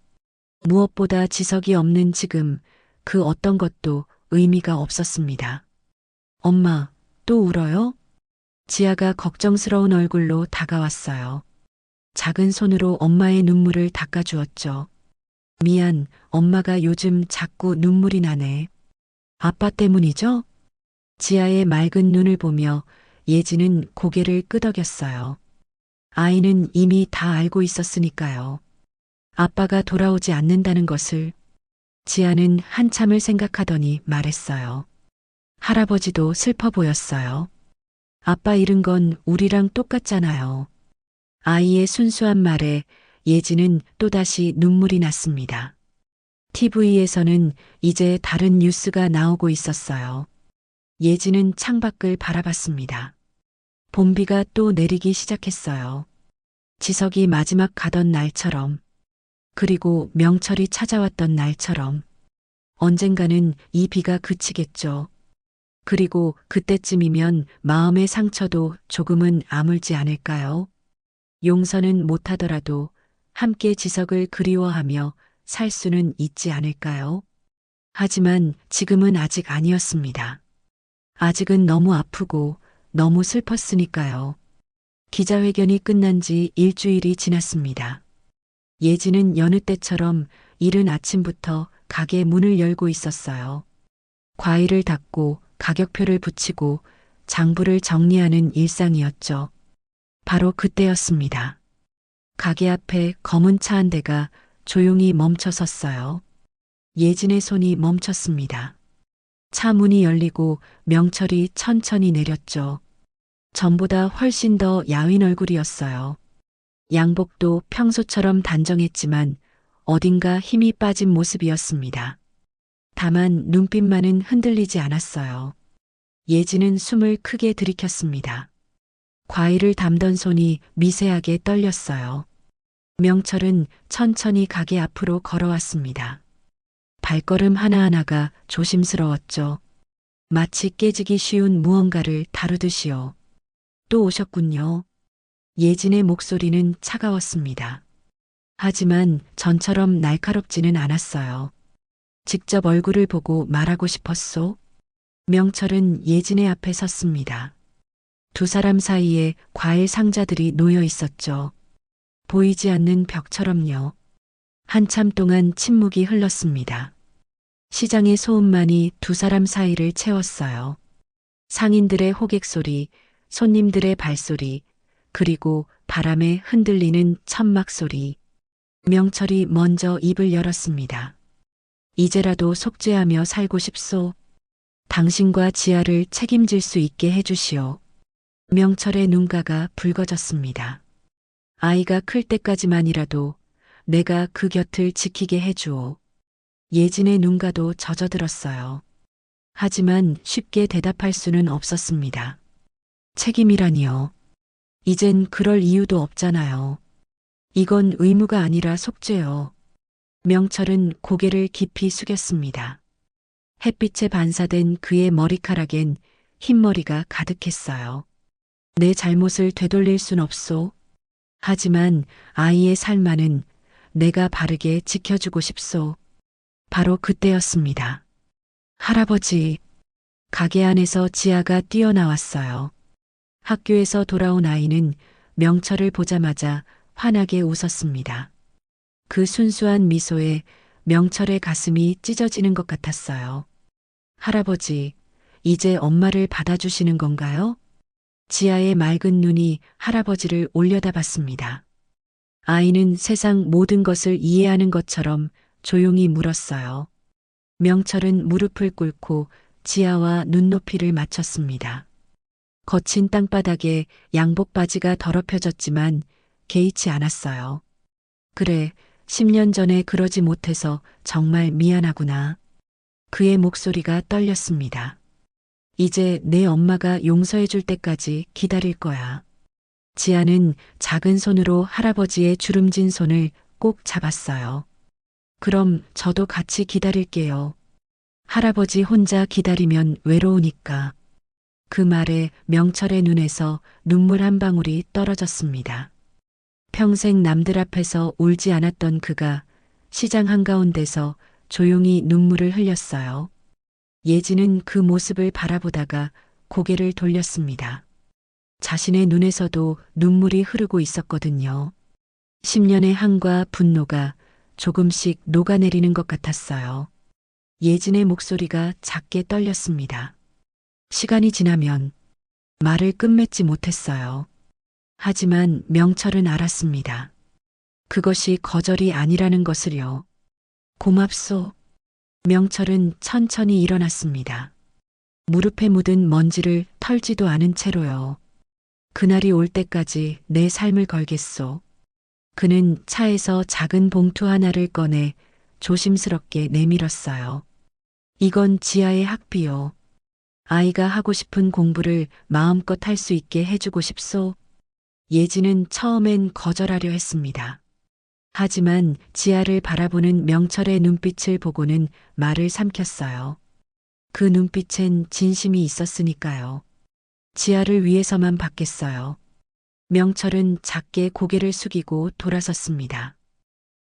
Speaker 2: 무엇보다 지석이 없는 지금 그 어떤 것도 의미가 없었습니다. 엄마, 또 울어요? 지아가 걱정스러운 얼굴로 다가왔어요. 작은 손으로 엄마의 눈물을 닦아주었죠. 미안, 엄마가 요즘 자꾸 눈물이 나네. 아빠 때문이죠? 지아의 맑은 눈을 보며 예지는 고개를 끄덕였어요. 아이는 이미 다 알고 있었으니까요. 아빠가 돌아오지 않는다는 것을. 지아는 한참을 생각하더니 말했어요. 할아버지도 슬퍼 보였어요. 아빠 잃은 건 우리랑 똑같잖아요. 아이의 순수한 말에 예지는 또다시 눈물이 났습니다. TV에서는 이제 다른 뉴스가 나오고 있었어요. 예지는 창밖을 바라봤습니다. 봄비가 또 내리기 시작했어요. 지석이 마지막 가던 날처럼, 그리고 명철이 찾아왔던 날처럼. 언젠가는 이 비가 그치겠죠. 그리고 그때쯤이면 마음의 상처도 조금은 아물지 않을까요? 용서는 못하더라도 함께 지석을 그리워하며 살 수는 있지 않을까요? 하지만 지금은 아직 아니었습니다. 아직은 너무 아프고 너무 슬펐으니까요. 기자회견이 끝난 지 일주일이 지났습니다. 예지는 여느 때처럼 이른 아침부터 가게 문을 열고 있었어요. 과일을 닦고 가격표를 붙이고 장부를 정리하는 일상이었죠. 바로 그때였습니다. 가게 앞에 검은 차 한 대가 조용히 멈춰 섰어요. 예진의 손이 멈췄습니다. 차 문이 열리고 명철이 천천히 내렸죠. 전보다 훨씬 더 야윈 얼굴이었어요. 양복도 평소처럼 단정했지만 어딘가 힘이 빠진 모습이었습니다. 다만 눈빛만은 흔들리지 않았어요. 예진은 숨을 크게 들이켰습니다. 과일을 담던 손이 미세하게 떨렸어요. 명철은 천천히 가게 앞으로 걸어왔습니다. 발걸음 하나하나가 조심스러웠죠. 마치 깨지기 쉬운 무언가를 다루듯이요. 또 오셨군요. 예진의 목소리는 차가웠습니다. 하지만 전처럼 날카롭지는 않았어요. 직접 얼굴을 보고 말하고 싶었소? 명철은 예진의 앞에 섰습니다. 두 사람 사이에 과일 상자들이 놓여 있었죠. 보이지 않는 벽처럼요. 한참 동안 침묵이 흘렀습니다. 시장의 소음만이 두 사람 사이를 채웠어요. 상인들의 호객 소리, 손님들의 발소리, 그리고 바람에 흔들리는 천막 소리. 명철이 먼저 입을 열었습니다. 이제라도 속죄하며 살고 싶소. 당신과 지아를 책임질 수 있게 해주시오. 명철의 눈가가 붉어졌습니다. 아이가 클 때까지만이라도 내가 그 곁을 지키게 해주오. 예진의 눈가도 젖어들었어요. 하지만 쉽게 대답할 수는 없었습니다. 책임이라니요. 이젠 그럴 이유도 없잖아요. 이건 의무가 아니라 속죄요. 명철은 고개를 깊이 숙였습니다. 햇빛에 반사된 그의 머리카락엔 흰머리가 가득했어요. 내 잘못을 되돌릴 순 없소. 하지만 아이의 삶만은 내가 바르게 지켜주고 싶소. 바로 그때였습니다. 할아버지, 가게 안에서 지아가 뛰어나왔어요. 학교에서 돌아온 아이는 명철을 보자마자 환하게 웃었습니다. 그 순수한 미소에 명철의 가슴이 찢어지는 것 같았어요. 할아버지, 이제 엄마를 받아주시는 건가요? 지아의 맑은 눈이 할아버지를 올려다봤습니다. 아이는 세상 모든 것을 이해하는 것처럼 조용히 물었어요. 명철은 무릎을 꿇고 지아와 눈높이를 맞췄습니다. 거친 땅바닥에 양복 바지가 더럽혀졌지만 개의치 않았어요. 그래, 10년 전에 그러지 못해서 정말 미안하구나. 그의 목소리가 떨렸습니다. 이제 내 엄마가 용서해 줄 때까지 기다릴 거야. 지아는 작은 손으로 할아버지의 주름진 손을 꼭 잡았어요. 그럼 저도 같이 기다릴게요. 할아버지 혼자 기다리면 외로우니까. 그 말에 명철의 눈에서 눈물 한 방울이 떨어졌습니다. 평생 남들 앞에서 울지 않았던 그가 시장 한가운데서 조용히 눈물을 흘렸어요. 예진은 그 모습을 바라보다가 고개를 돌렸습니다. 자신의 눈에서도 눈물이 흐르고 있었거든요. 10년의 한과 분노가 조금씩 녹아내리는 것 같았어요. 예진의 목소리가 작게 떨렸습니다. 시간이 지나면 말을 끝맺지 못했어요. 하지만 명철은 알았습니다. 그것이 거절이 아니라는 것을요. 고맙소. 명철은 천천히 일어났습니다. 무릎에 묻은 먼지를 털지도 않은 채로요. 그날이 올 때까지 내 삶을 걸겠소. 그는 차에서 작은 봉투 하나를 꺼내 조심스럽게 내밀었어요. 이건 지아의 학비요. 아이가 하고 싶은 공부를 마음껏 할 수 있게 해주고 싶소. 예진은 처음엔 거절하려 했습니다. 하지만 지아를 바라보는 명철의 눈빛을 보고는 말을 삼켰어요. 그 눈빛엔 진심이 있었으니까요. 지아를 위해서만 받겠어요. 명철은 작게 고개를 숙이고 돌아섰습니다.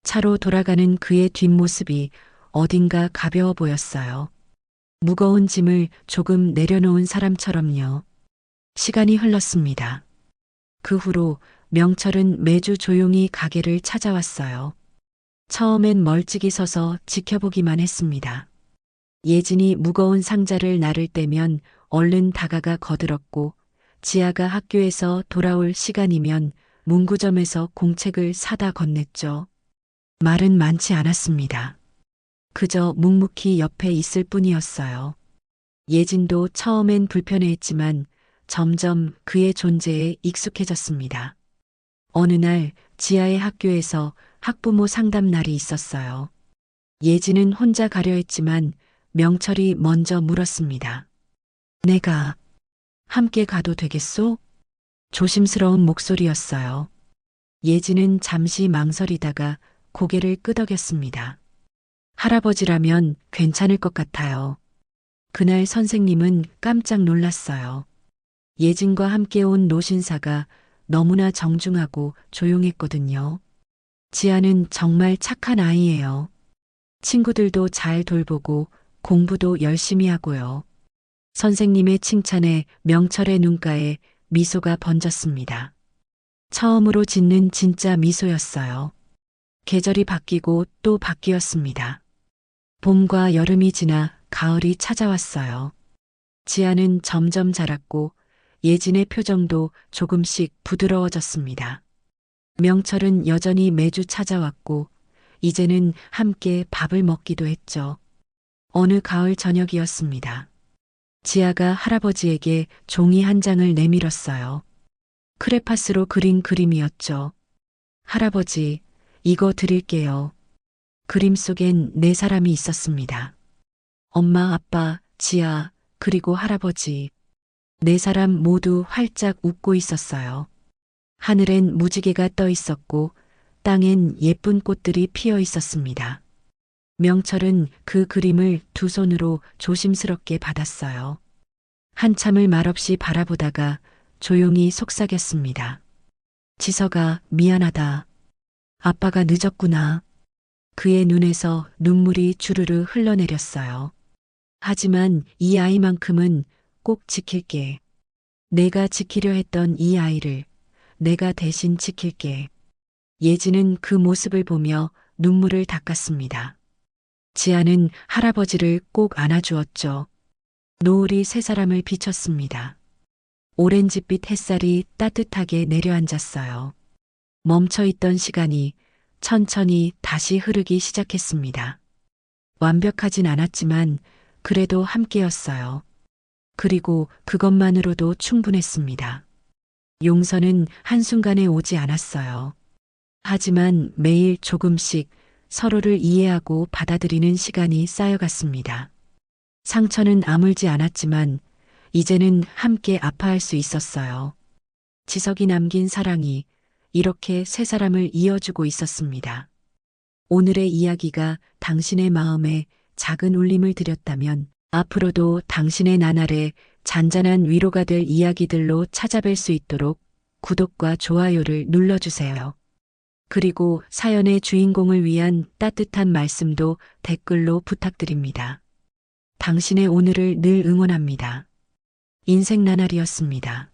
Speaker 2: 차로 돌아가는 그의 뒷모습이 어딘가 가벼워 보였어요. 무거운 짐을 조금 내려놓은 사람처럼요. 시간이 흘렀습니다. 그 후로 명철은 매주 조용히 가게를 찾아왔어요. 처음엔 멀찍이 서서 지켜보기만 했습니다. 예진이 무거운 상자를 나를 때면 얼른 다가가 거들었고, 지아가 학교에서 돌아올 시간이면 문구점에서 공책을 사다 건넸죠. 말은 많지 않았습니다. 그저 묵묵히 옆에 있을 뿐이었어요. 예진도 처음엔 불편해했지만 점점 그의 존재에 익숙해졌습니다. 어느 날 지하의 학교에서 학부모 상담 날이 있었어요. 예진은 혼자 가려 했지만 명철이 먼저 물었습니다. 내가 함께 가도 되겠소? 조심스러운 목소리였어요. 예진은 잠시 망설이다가 고개를 끄덕였습니다. 할아버지라면 괜찮을 것 같아요. 그날 선생님은 깜짝 놀랐어요. 예진과 함께 온 노신사가 너무나 정중하고 조용했거든요. 지아는 정말 착한 아이예요. 친구들도 잘 돌보고 공부도 열심히 하고요. 선생님의 칭찬에 명철의 눈가에 미소가 번졌습니다. 처음으로 짓는 진짜 미소였어요. 계절이 바뀌고 또 바뀌었습니다. 봄과 여름이 지나 가을이 찾아왔어요. 지아는 점점 자랐고 예진의 표정도 조금씩 부드러워졌습니다. 명철은 여전히 매주 찾아왔고 이제는 함께 밥을 먹기도 했죠. 어느 가을 저녁이었습니다. 지아가 할아버지에게 종이 한 장을 내밀었어요. 크레파스로 그린 그림이었죠. 할아버지, 이거 드릴게요. 그림 속엔 네 사람이 있었습니다. 엄마, 아빠, 지아, 그리고 할아버지. 네 사람 모두 활짝 웃고 있었어요. 하늘엔 무지개가 떠 있었고 땅엔 예쁜 꽃들이 피어 있었습니다. 명철은 그 그림을 두 손으로 조심스럽게 받았어요. 한참을 말없이 바라보다가 조용히 속삭였습니다. 지서가 미안하다. 아빠가 늦었구나. 그의 눈에서 눈물이 주르르 흘러내렸어요. 하지만 이 아이만큼은 꼭 지킬게. 내가 지키려 했던 이 아이를 내가 대신 지킬게. 예진은 그 모습을 보며 눈물을 닦았습니다. 지아는 할아버지를 꼭 안아주었죠. 노을이 세 사람을 비췄습니다. 오렌지빛 햇살이 따뜻하게 내려앉았어요. 멈춰있던 시간이 천천히 다시 흐르기 시작했습니다. 완벽하진 않았지만 그래도 함께였어요. 그리고 그것만으로도 충분했습니다. 용서는 한순간에 오지 않았어요. 하지만 매일 조금씩 서로를 이해하고 받아들이는 시간이 쌓여갔습니다. 상처는 아물지 않았지만 이제는 함께 아파할 수 있었어요. 지석이 남긴 사랑이 이렇게 세 사람을 이어주고 있었습니다. 오늘의 이야기가 당신의 마음에 작은 울림을 드렸다면 앞으로도 당신의 나날에 잔잔한 위로가 될 이야기들로 찾아뵐 수 있도록 구독과 좋아요를 눌러주세요. 그리고 사연의 주인공을 위한 따뜻한 말씀도 댓글로 부탁드립니다. 당신의 오늘을 늘 응원합니다. 인생 나날이었습니다.